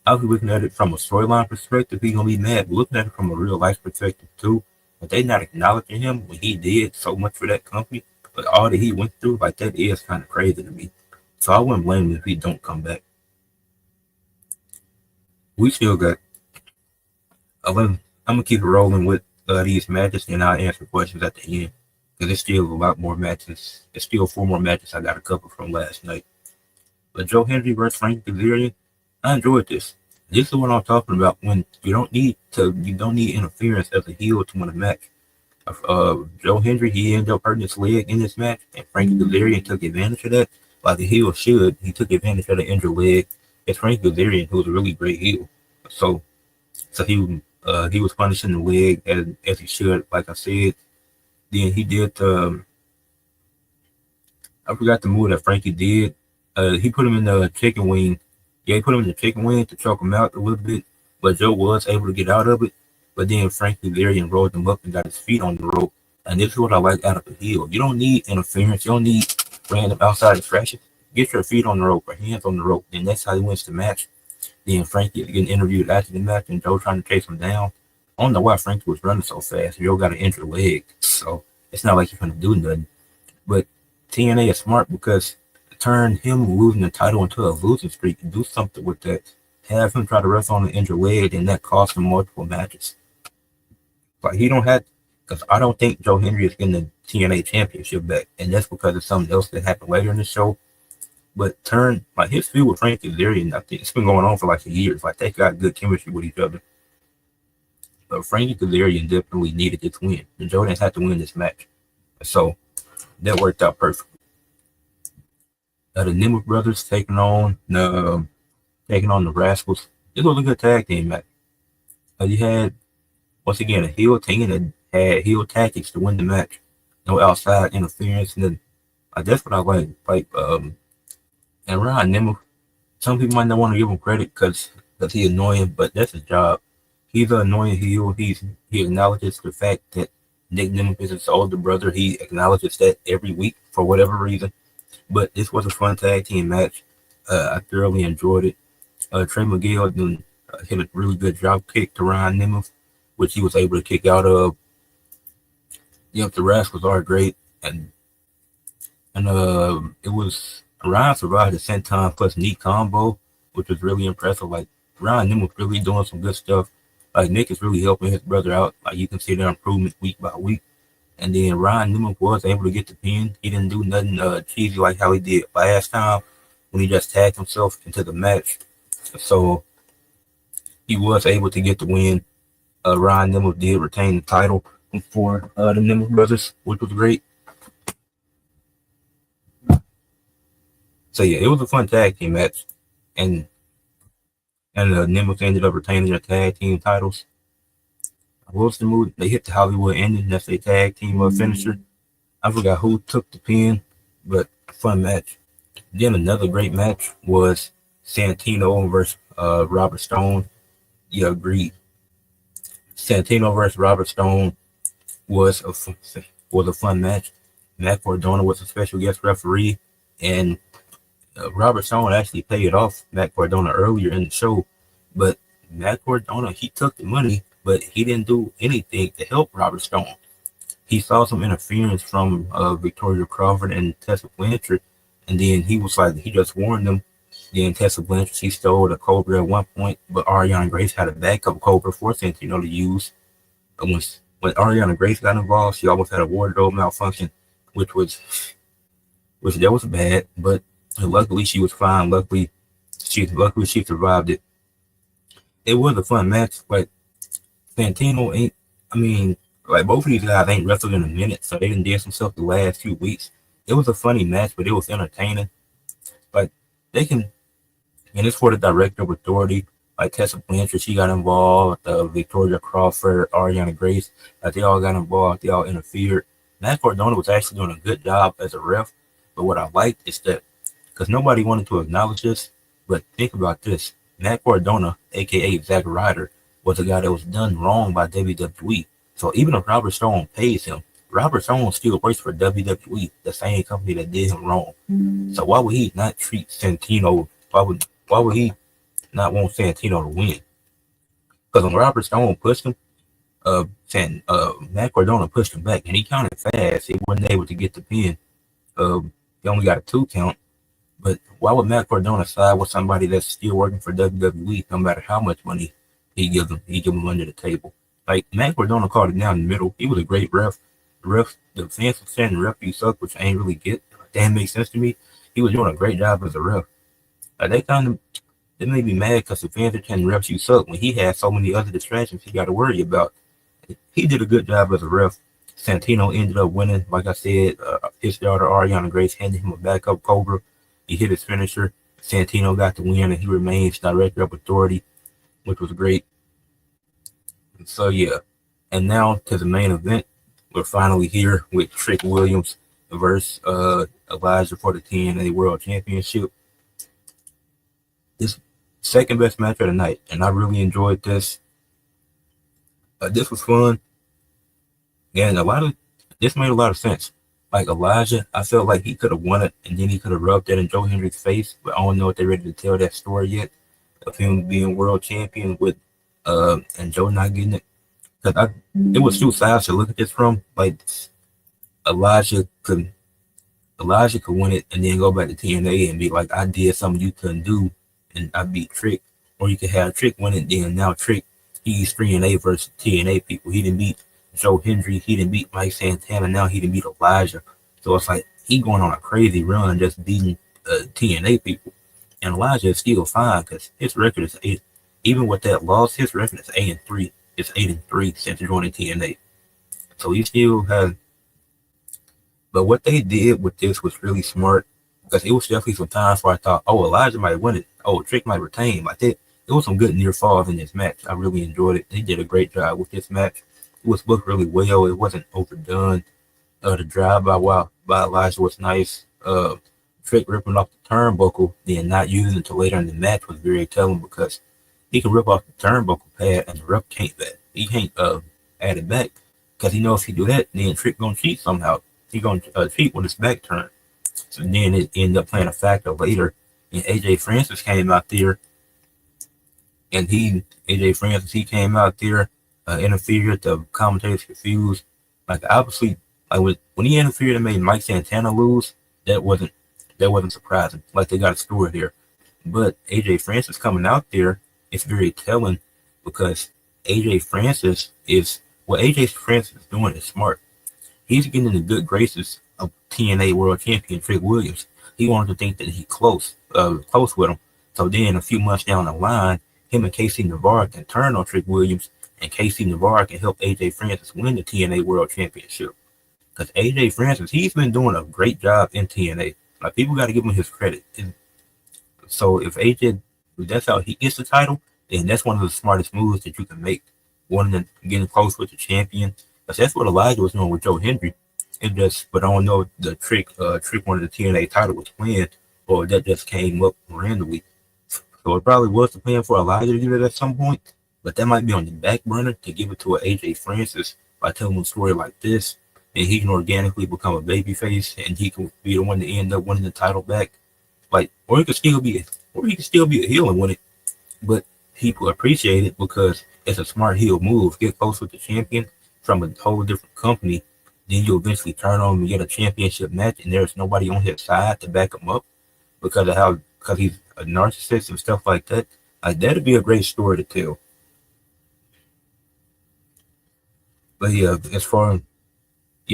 looking at it from a storyline perspective, he's gonna be mad. But looking at it from a real life perspective too, but they not acknowledging him when he did so much for that company, but all that he went through, like, that is kind of crazy to me. So I wouldn't blame him if he don't come back. We still got 11. I'm gonna keep it rolling with these matches, and I'll answer questions at the end, because there's still a lot more matches. There's still 4 more matches I got a couple from last night. But Joe Hendry versus Frank Kazarian, I enjoyed this. This is what I'm talking about, when you don't need interference as a heel to win a match. Joe Hendry, he ended up hurting his leg in this match, and Frankie Kazarian took advantage of that, like a heel should. He took advantage of the injured leg. It's Frankie Kazarian, who's a really great heel. So he was punishing the leg as he should, like I said. Then he did I forgot the move that Frankie did. He put him in the chicken wing. Yeah, he put him in the chicken wing to choke him out a little bit, but Joe was able to get out of it. But then Frankie Kazarian rolled him up and got his feet on the rope. And this is what I like out of a heel. You don't need interference. You don't need random outside distractions. Get your feet on the rope or hands on the rope, and that's how he wins the match. Then Frankie getting interviewed after the match, and Joe trying to chase him down. I don't know why Frankie was running so fast. Joe got an injured leg, so it's not like he's gonna do nothing. But TNA is smart, because turn him losing the title into a losing streak and do something with that. Have him try to wrestle on an injured leg, and that cost him multiple matches. Like, he don't have, because I don't think Joe Hendry is getting the TNA championship back, and that's because of something else that happened later in the show. But like, his feud with Frankie Kazarian, I think it's been going on for like years. Like, they got good chemistry with each other. But Frankie Kazarian definitely needed this win, and Joe didn't have to win this match. So that worked out perfectly. The Nemeth brothers taking on the Rascals. This was a good tag team match. You had, once again, a heel team had heel tactics to win the match. No outside interference, and then that's what I like. And Ryan Nemeth, some people might not want to give him credit because he's annoying, but that's his job. He's an annoying heel. He acknowledges the fact that Nick Nemeth is his older brother. He acknowledges that every week for whatever reason. But this was a fun tag team match. I thoroughly enjoyed it. Trey Miguel hit a really good drop kick to Ryan Nemeth, which he was able to kick out of. The Rascals are great, and it was Ryan survived the senton plus knee combo, which was really impressive. Like Ryan Nemeth really doing some good stuff. Like Nick is really helping his brother out. Like you can see their improvement week by week. And then Ryan Nemeth was able to get the pin. He didn't do nothing cheesy like how he did last time when he just tagged himself into the match. So he was able to get the win. Ryan Nemeth did retain the title for the Nemeth brothers, which was great. So yeah, it was a fun tag team match, and Nemeth ended up retaining their tag team titles. What was the move? They hit the Hollywood ending. That's their tag team finisher. I forgot who took the pin, but fun match. Then another great match was Santino versus Robert Stone. Yeah, agreed. Santino versus Robert Stone was a fun match. Matt Cardona was a special guest referee, and Robert Stone actually paid off Matt Cardona earlier in the show, but Matt Cardona, he took the money, but he didn't do anything to help Robert Stone. He saw some interference from Victoria Crawford and Tessa Blanchard, and then he was like, he just warned them. Then Tessa Blanchard, she stole the Cobra at one point, but Ariana Grace had a backup Cobra for Santino to use. And when Ariana Grace got involved, she almost had a wardrobe malfunction, which that was bad, but luckily she was fine. Luckily she survived it. It was a fun match. Like Santino ain't, I mean, like both of these guys ain't wrestled in a minute, so they didn't dance themselves the last few weeks. It was a funny match, but it was entertaining. Like they can, and it's for the director of authority. Like Tessa Blanchard, she got involved. Victoria Crawford, Ariana Grace, they all got involved. They all interfered. Matt Cardona was actually doing a good job as a ref. But what I liked is that, because nobody wanted to acknowledge this, but think about this. Matt Cardona, a.k.a. Zack Ryder, was a guy that was done wrong by WWE. So even if Robert Stone pays him, Robert Stone still works for WWE, the same company that did him wrong. So why would he not treat Santino? Why would he not want Santino to win? Because when Robert Stone pushed him, Matt Cardona pushed him back, and he counted fast. He wasn't able to get the pin. He only got a 2 count. But why would Matt Cardona side with somebody that's still working for WWE, no matter how much money he give them? He give them under the table. Like Matt Cardona called it down in the middle. He was a great ref. The fans were saying the ref you suck, which I ain't really get. That makes sense to me. He was doing a great job as a ref. They made me mad because the fans are telling refs you suck when he had so many other distractions he got to worry about. He did a good job as a ref. Santino ended up winning. Like I said, his daughter Ariana Grace handed him a backup Cobra. He hit his finisher. Santino got the win, and he remains director of authority, which was great. So yeah, and now to the main event. We're finally here with Trick Williams versus Elijah for the TNA World Championship. This second best match of the night, and I really enjoyed this. This was fun, and this made a lot of sense. Like Elijah, I felt like he could have won it, and then he could have rubbed that in Joe Hendry's face, but I don't know if they're ready to tell that story yet of him being world champion with and Joe not getting it. Because it was two sides to look at this from. Like Elijah could win it and then go back to TNA and be like, I did something you couldn't do, and I beat Trick. Or you could have Trick win it, then now Trick, he's 3-8 versus TNA people. He didn't beat Joe Hendry, he didn't beat Mike Santana, now he didn't beat Elijah. So it's like he going on a crazy run just beating TNA people. And Elijah is still fine because his record is 8. Even with that loss, his record is 8-3. It's 8-3 since joining TNA. So he still has. But what they did with this was really smart, because it was definitely some times where I thought, oh, Elijah might win it. Oh, Trick might retain. Like that. It was some good near falls in this match. I really enjoyed it. They did a great job with this match. It was booked really well. It wasn't overdone. The drive by Elijah was nice. Trick ripping off the turnbuckle, then not using it until later in the match was very telling because he can rip off the turnbuckle pad and the ref can't that. He can't add it back because he knows if he do that, then Trick gonna cheat somehow. He gonna cheat when his back turned. So then it ended up playing a factor later. And AJ Francis came out there, and AJ Francis, he came out there, interfered. The commentators confused. Like obviously, like when he interfered and made Mike Santana lose, that wasn't surprising. Like they got a story here. But AJ Francis coming out there, it's very telling because AJ Francis is what AJ Francis is doing is smart. He's getting in the good graces of TNA World Champion Trick Williams. He wanted to think that he's close with him. So then a few months down the line, him and Casey Navarre can turn on Trick Williams, and Casey Navarre can help AJ Francis win the TNA World Championship. Because AJ Francis, he's been doing a great job in TNA. Like people got to give him his credit. So if that's how he gets the title, then that's one of the smartest moves that you can make. One of getting close with the champion. Because that's what Elijah was doing with Joe Hendry. But I don't know if the Trick wanted the TNA title was planned, or that just came up randomly. So it probably was the plan for Elijah to get it at some point, but that might be on the back burner to give it to an AJ Francis by telling him a story like this, and he can organically become a babyface, and he can be the one to end up winning the title back. Like, or he could still be a heel and win it, but people appreciate it because it's a smart heel move. Get close with the champion from a whole different company, then you eventually turn on him and get a championship match, and there's nobody on his side to back him up because he's a narcissist and stuff like that. Like that'd be a great story to tell. But yeah,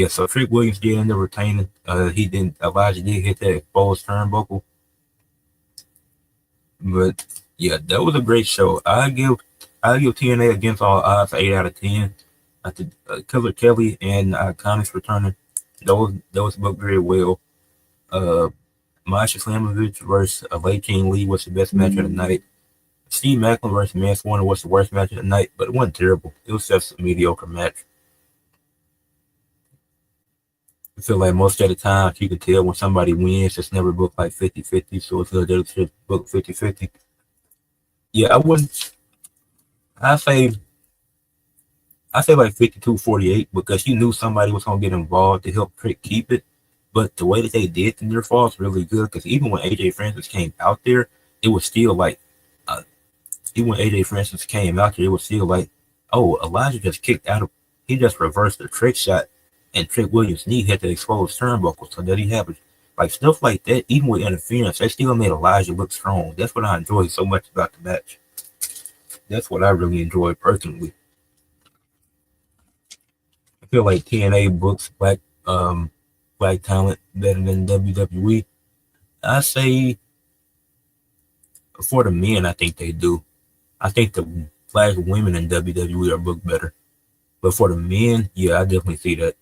so Trick Williams did end up retaining. Elijah did hit that exposed turnbuckle. But yeah, that was a great show. I give TNA Against All Odds 8 out of 10. After Killer Kelly and Iconics returning, those booked very well. Masha Slamovich versus Lei King Lee was the best match of the night. Steve Macklin versus Mance Warner was the worst match of the night, but it wasn't terrible. It was just a mediocre match. I feel like most of the time, you can tell when somebody wins, it's never booked like 50-50, so it's good that it's booked 50-50. Yeah, I say like 52-48 because you knew somebody was going to get involved to help Trick keep it. But the way that they did the near fall was really good because even when AJ Francis came out there, it was still like, oh, Elijah just he just reversed the Trick shot, and Trick Williams' knee hit the exposed turnbuckle. So that he happened. Like stuff like that, even with interference, they still made Elijah look strong. That's what I enjoyed so much about the match. That's what I really enjoyed personally. I feel like TNA books black talent better than WWE. I say for the men, I think they do. I think the black women in WWE are booked better. But for the men, yeah, I definitely see that.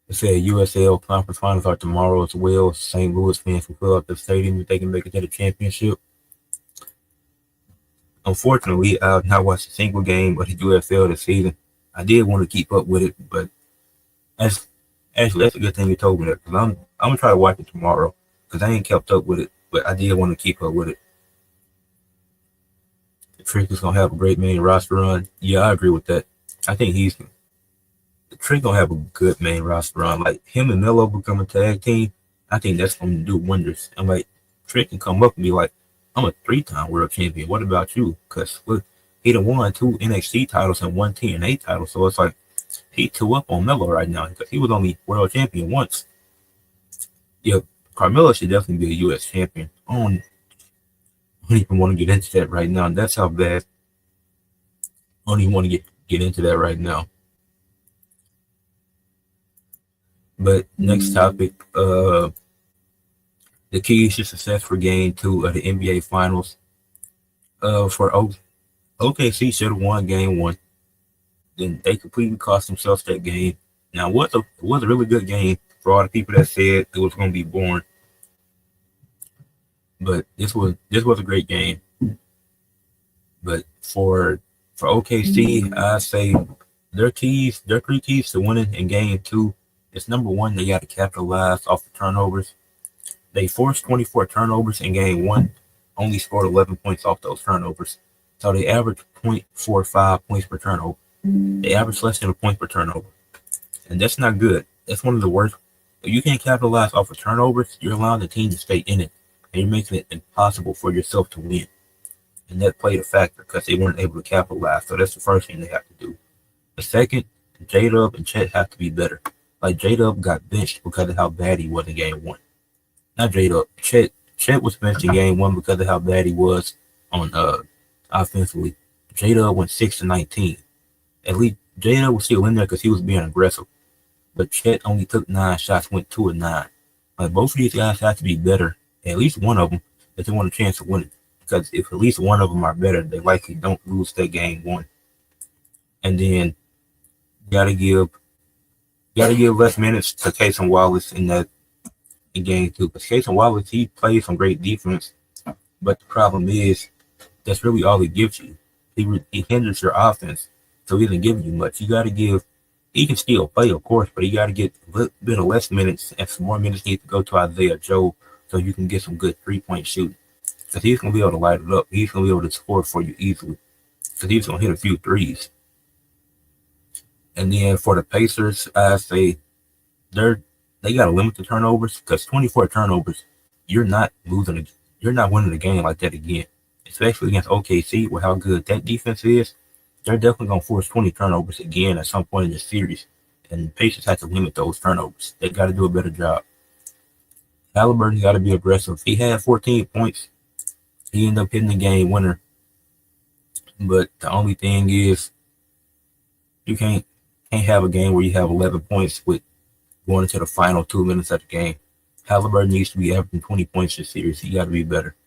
They said USL conference finals are tomorrow as well. St. Louis fans will fill up the stadium if they can make it to the championship. Unfortunately, I've not watched a single game of the USL this season. I did want to keep up with it, but that's a good thing you told me that because I'm gonna try to watch it tomorrow because I ain't kept up with it, but I did want to keep up with it. The Trick is gonna have a great main roster run. Yeah, I agree with that. I think the Trick gonna have a good main roster run. Like him and Melo become a tag team. I think that's gonna do wonders. And like Trick can come up and be like, I'm a 3-time world champion. What about you? Because look, he done won 2 NXT titles and 1 TNA title. So it's like he 2 up on Melo right now because he was only world champion once. Yeah, Carmelo should definitely be a U.S. champion. I don't even want to get into that right now. That's how bad. I don't even want to get into that right now. But next topic, the keys to success for Game 2 of the NBA Finals. For OKC should have won Game 1. Then they completely cost themselves that game. Now, it was a really good game for all the people that said it was going to be boring. But this was a great game. But for For OKC, I say their 3 keys to winning in game 2 is number 1, they got to capitalize off the turnovers. They forced 24 turnovers in game 1, only scored 11 points off those turnovers. So they averaged 0.45 points per turnover. They averaged less than a point per turnover. And that's not good. That's one of the worst. If you can't capitalize off of turnovers, you're allowing the team to stay in it. And you're making it impossible for yourself to win. And that played a factor because they weren't able to capitalize. So that's the first thing they have to do. The second, J-Dub and Chet have to be better. Like J-Dub got benched because of how bad he was in game 1. Not J-Dub. Chet was benched in game 1 because of how bad he was on offensively. J-Dub went 6-19. At least J-Dub was still in there because he was being aggressive. But Chet only took 9 shots, went 2-9. Like both of these guys have to be better. At least one of them if they want a chance of winning. Because if at least one of them are better, they likely don't lose that game 1. And then you gotta give less minutes to Casey Wallace in game 2. Because Casey Wallace, he plays some great defense, but the problem is that's really all he gives you. He hinders your offense, so he doesn't give you much. You gotta give. He can still play, of course, but you gotta get a little bit of less minutes, and some more minutes need to go to Isaiah Joe so you can get some good 3-point shooting. Because he's going to be able to light it up. He's going to be able to score for you easily. Because he's going to hit a few threes. And then for the Pacers, I say they got to limit the turnovers. Because 24 turnovers, you're not winning the game like that again. Especially against OKC with how good that defense is. They're definitely going to force 20 turnovers again at some point in the series. And the Pacers have to limit those turnovers. They got to do a better job. Halliburton's got to be aggressive. He had 14 points. He ended up hitting the game winner. But the only thing is, you can't have a game where you have 11 points with going into the final 2 minutes of the game. Halliburton needs to be averaging 20 points this series. He got to be better.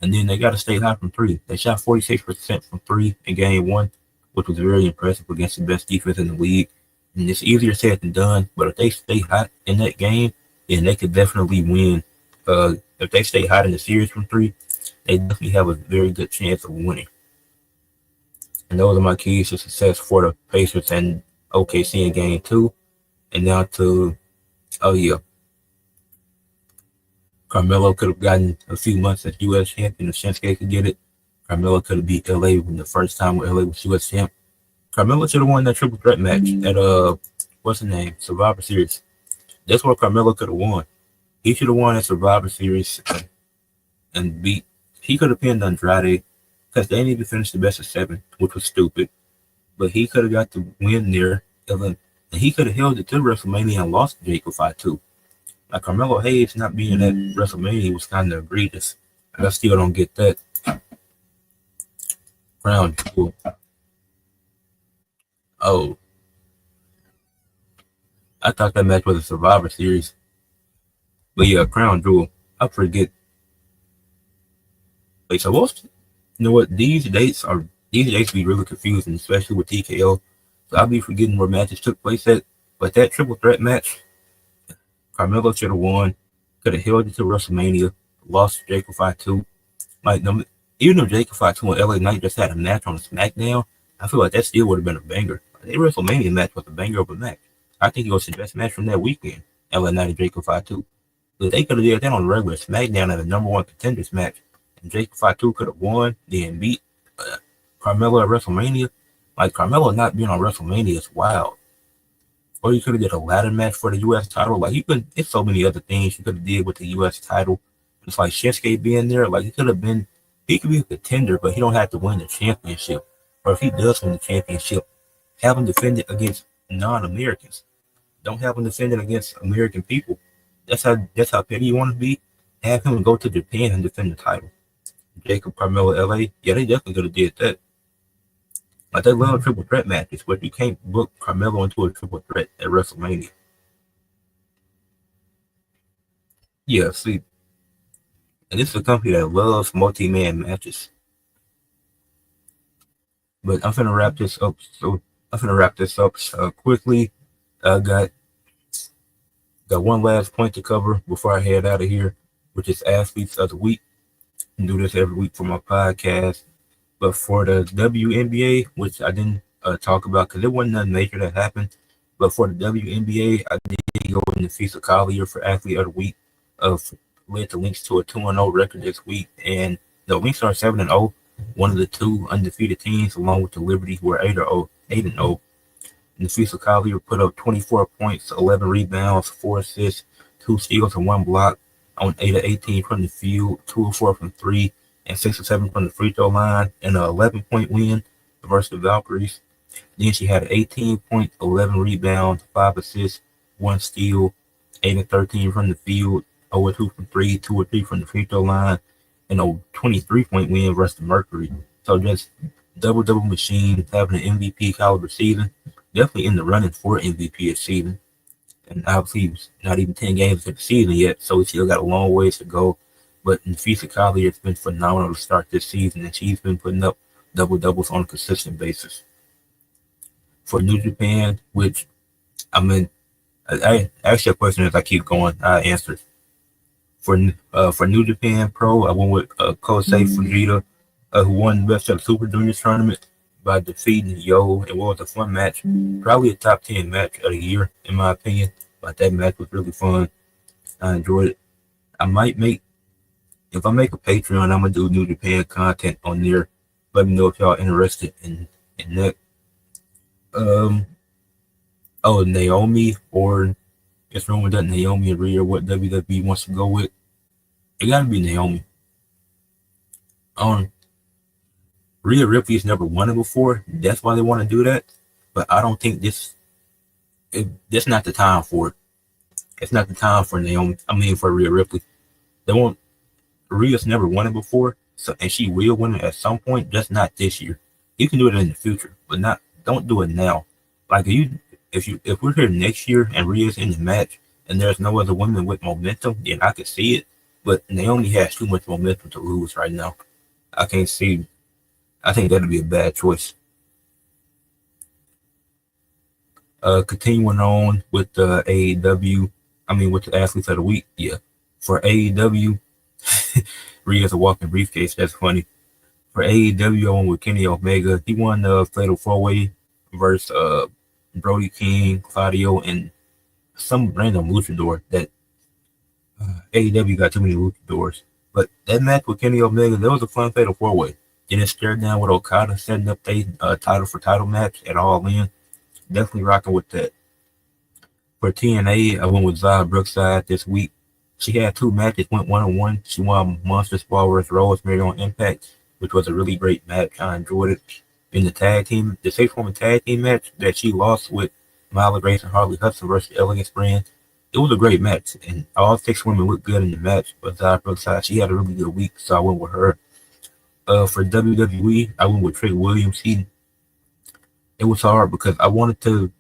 And then they got to stay hot from 3. They shot 46% from 3 in game 1, which was very impressive against the best defense in the league. And it's easier said than done. But if they stay hot in that game, then they could definitely win. If they stay hot in the series from 3, they definitely have a very good chance of winning. And those are my keys to success for the Pacers and OKC in game 2. And now to, Carmelo could have gotten a few months as U.S. champion if Shinsuke could get it. Carmelo could have beat LA when the first time when LA was U.S. champ. Carmelo should have won that triple threat match at, what's the name? Survivor Series. That's what Carmelo could have won. He should have won that Survivor Series and beat. He could have pinned Andrade because they didn't even finish the best of 7, which was stupid. But he could have got the win there, and he could have held it to WrestleMania and lost to Jacob too. Like Carmelo Hayes not being at WrestleMania was kind of egregious. I still don't get that. Crown Jewel. Oh, I thought that match was a Survivor Series. But yeah, Crown Jewel. I forget. Wait, so what's, you know what? These dates be really confusing, especially with TKO. So I'll be forgetting where matches took place at. But that triple threat match, Carmelo should have won. Could have held it to WrestleMania. Lost to Jacob Fatu. Like, even though Jacob Fatu and LA Knight just had a match on SmackDown, I feel like that still would have been a banger. The WrestleMania match was a banger of a match. I think it was the best match from that weekend. LA Knight and Jacob Fatu. But they could have did that on the regular SmackDown at the number 1 contenders match. And Jacob Fatu could have won, then beat Carmelo at WrestleMania. Like, Carmelo not being on WrestleMania is wild. Or you could have did a ladder match for the U.S. title. Like, it's so many other things you could have did with the U.S. title. It's like Shinsuke being there. Like, he could be a contender, but he don't have to win the championship. Or if he does win the championship, have him defend it against non-Americans. Don't have him defend it against American people. That's how petty you want to be. Have him go to Japan and defend the title. Jacob, Carmelo, LA, yeah, they definitely could have did that. Like, they love triple threat matches, but you can't book Carmelo into a triple threat at WrestleMania. Yeah, see. And this is a company that loves multi-man matches. But I'm finna wrap this up. Quickly. I got one last point to cover before I head out of here, which is athletes of the week. I do this every week for my podcast. But for the WNBA, which I didn't talk about because there wasn't nothing major that happened. But for the WNBA, I did go in the Feast of Collier for Athlete of the Week. Of led the Lynx to a 2-0 record this week, and the Lynx are 7-0, one of the two undefeated teams, along with the Liberty, who are 8-0. And the Feast of Collier put up 24 points, 11 rebounds, 4 assists, 2 steals, and 1 block on 8 of 18 from the field, 2 of 4 from 3, and 6 of 7 from the free throw line, and an 11-point win versus the Valkyries. Then she had 18 points, 11 rebounds, 5 assists, 1 steal, 8 of 13 from the field, 0 of 2 from 3, 2 of 3 from the free throw line, and a 23-point win versus the Mercury. So just double machine, having an MVP caliber season. Definitely in the running for MVP this season. And obviously, it's not even 10 games of the season yet, so we still got a long ways to go. But in Feast of Collier, it's been phenomenal to start this season, and she's been putting up double-doubles on a consistent basis. For New Japan, which, I mean, I asked you a question as I keep going, I answered. For New Japan Pro, I went with Kosei Fujita, who won the Best of the Super Juniors tournament by defeating Yo. It was a fun match, probably a top 10 match of the year, in my opinion. But that match was really fun. I enjoyed it. I might if I make a Patreon, I'm gonna do New Japan content on there. Let me know if y'all interested in that. Naomi, or it's rumored that Naomi and Rhea, what WWE wants to go with. It gotta be Naomi. Rhea Ripley's never won it before. That's why they want to do that. But I don't think this not the time for it. It's not the time for Naomi. I mean, for Rhea Ripley. Rhea's never won it before, and she will win it at some point, just not this year. You can do it in the future, but don't do it now. Like if we're here next year and Rhea's in the match and there's no other women with momentum, then I could see it. But Naomi has too much momentum to lose right now. I can't see. I think that'd be a bad choice. Continuing on with the AEW, with the Athletes of the Week, yeah. For AEW, Rhea's a walking briefcase. That's funny. For AEW, I went with Kenny Omega. He won the Fatal 4-Way versus Brody King, Claudio, and some random luchador that AEW got too many luchadors. But that match with Kenny Omega, that was a fun Fatal 4-Way. Then it stared down with Okada setting up a title for title match at All In. Definitely rocking with that. For TNA, I went with Zaya Brookside this week. She had 2 matches, went 1-1. She won Monster Squad vs. Rosemary on Impact, which was a really great match. I enjoyed it. In the 6-woman tag team match that she lost with Myla Grace and Harley Hudson versus Elegance Brand, it was a great match, and all 6 women looked good in the match. But Zaya Brookside, she had a really good week, so I went with her. For WWE, I went with Trick Williams. It was hard because I wanted to.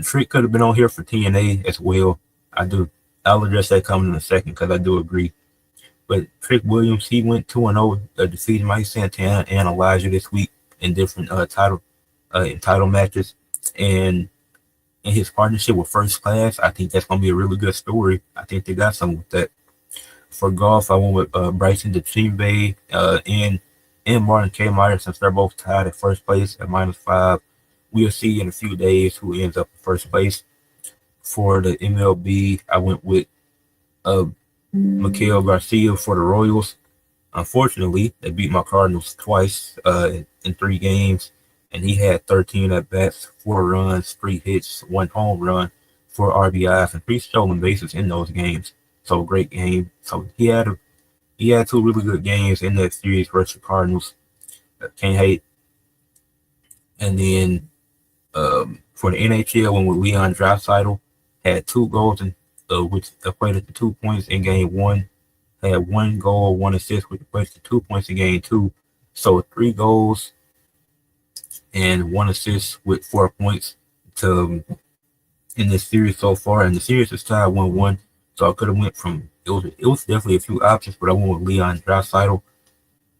Trick could have been on here for TNA as well. I'll address that coming in a second because I do agree. But Trick Williams, he went 2-0, defeating Mike Santana and Elijah this week in different title matches. And in his partnership with First Class, I think that's going to be a really good story. I think they got something with that. For golf, I went with Bryson DeChambeau and Martin K. Meyer, since they're both tied at first place at -5. We'll see in a few days who ends up in first place. For the MLB, I went with Miguel Garcia for the Royals. Unfortunately, they beat my Cardinals twice in 3 games, and he had 13 at-bats, 4 runs, 3 hits, 1 home run, 4 RBIs, and 3 stolen bases in those games. So great game. So he had 2 really good games in that series versus the Cardinals. Can't hate. And then for the NHL, went with Leon Draisaitl, had 2 goals, which equated to 2 points in game 1. Had 1 goal, 1 assist, which equates to 2 points in game 2. So 3 goals and 1 assist with 4 points in this series so far. And the series is tied 1-1. So I could have went from it was definitely a few options, but I went with Leon Draisaitl.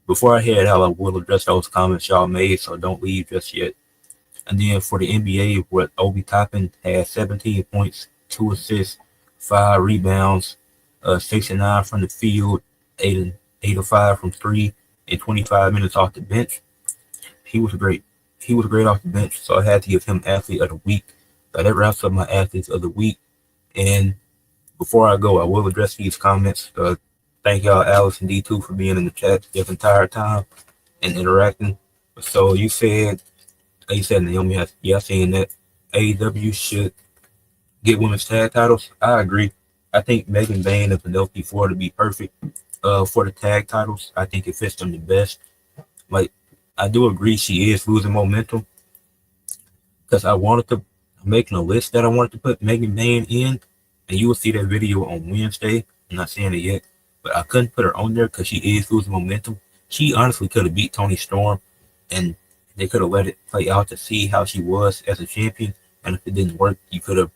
Before I head out, I will address those comments y'all made, so don't leave just yet. And then for the NBA, where Obi Toppin had 17 points, 2 assists, 5 rebounds, 6 and 9 from the field, 8 of 5 from 3, in 25 minutes off the bench. He was great. He was great off the bench, so I had to give him athlete of the week. So that wraps up my athletes of the week. And before I go, I will address these comments. Thank y'all, Alice and D2, for being in the chat this entire time and interacting. So you said Naomi has, yeah, saying that AEW should get women's tag titles. I agree. I think Megan Bayne and Penelope Ford would be perfect for the tag titles. I think it fits them the best. Like, I do agree she is losing momentum because I wanted to, I'm making a list that I wanted to put Megan Bayne in, and you will see that video on Wednesday. I'm not saying it yet, but I couldn't put her on there because she is losing momentum. She honestly could have beat Toni Storm, and they could have let it play out to see how she was as a champion. And if it didn't work, you could have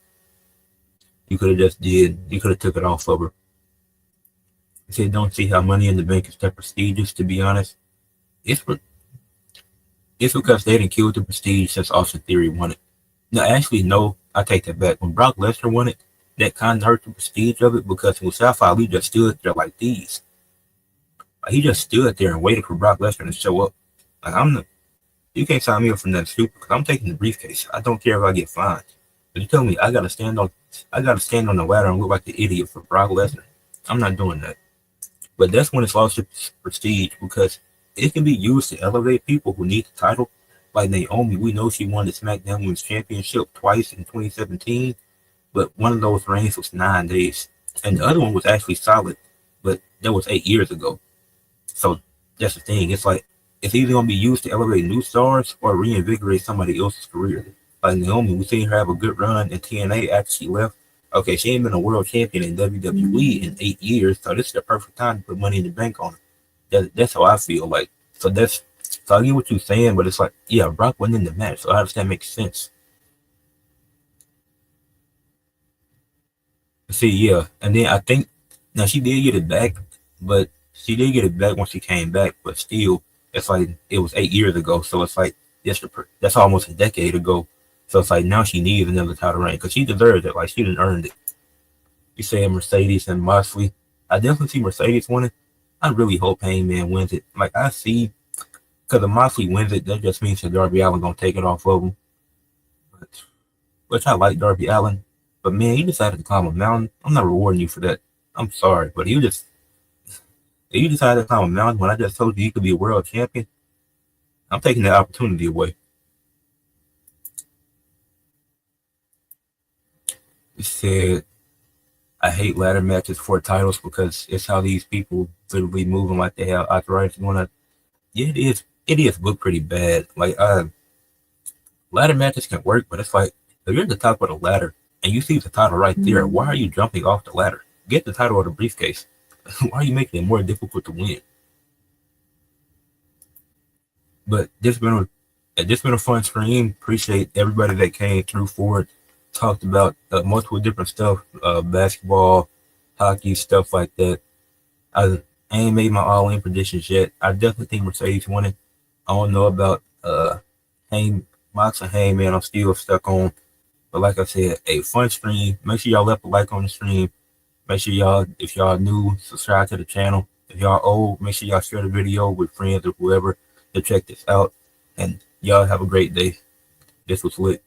took it off of her. I said, don't see how Money in the Bank is that prestigious. To be honest, it's because they didn't kill the prestige since Austin Theory won it. No, actually, no, I take that back. When Brock Lesnar won it, that kind of hurt the prestige of it because Mustafa Ali just stood there like these. Like, he just stood there and waited for Brock Lesnar to show up. Like, you can't sign me up for nothing stupid because I'm taking the briefcase. I don't care if I get fined. But you tell me I gotta stand on the ladder and look like the idiot for Brock Lesnar. I'm not doing that. But that's when it's lost its prestige because it can be used to elevate people who need the title. Like Naomi, we know she won the SmackDown Women's Championship twice in 2017, but one of those reigns was 9 days. And the other one was actually solid, but that was 8 years ago. So that's the thing. It's like, it's either going to be used to elevate new stars or reinvigorate somebody else's career. Like Naomi, we seen her have a good run in TNA after she left. Okay, she ain't been a world champion in WWE in 8 years, so this is the perfect time to put Money in the Bank on her. That's how I feel. Like, so I get what you're saying, but it's like, yeah, Brock wasn't in the match, so how does that make sense? See, yeah, and then I think now she did get it back, but she did get it back when she came back. But still, it's like it was 8 years ago, so it's like that's almost a decade ago. So it's like now she needs another title reign because she deserves it. Like she didn't earn it. You say Mercedes and Moxley. I definitely see Mercedes winning. I really hope Hangman wins it. Like I see, because if Moxley wins it, that just means that Darby Allin gonna take it off of him. Which I like Darby Allin, but man, he decided to climb a mountain. I'm not rewarding you for that. I'm sorry, but if you decided to climb a mountain when I just told you could be a world champion, I'm taking that opportunity away. It said, I hate ladder matches for titles because it's how these people literally moving like they have arthritis going on. Yeah, it is. It is booked pretty bad. Like, ladder matches can work, but it's like, if you're at the top of the ladder and you see the title right there, why are you jumping off the ladder? Get the title of the briefcase. Why are you making it more difficult to win? But this been a fun stream. Appreciate everybody that came through for it. Talked about multiple different stuff, basketball, hockey, stuff like that. I ain't made my all-in predictions yet. I definitely think Mercedes winning. I don't know about Mox and Hangman. I'm still stuck on. But like I said, a fun stream. Make sure y'all left a like on the stream. Make sure y'all, if y'all new, subscribe to the channel. If y'all old, make sure y'all share the video with friends or whoever to check this out. And y'all have a great day. This was lit.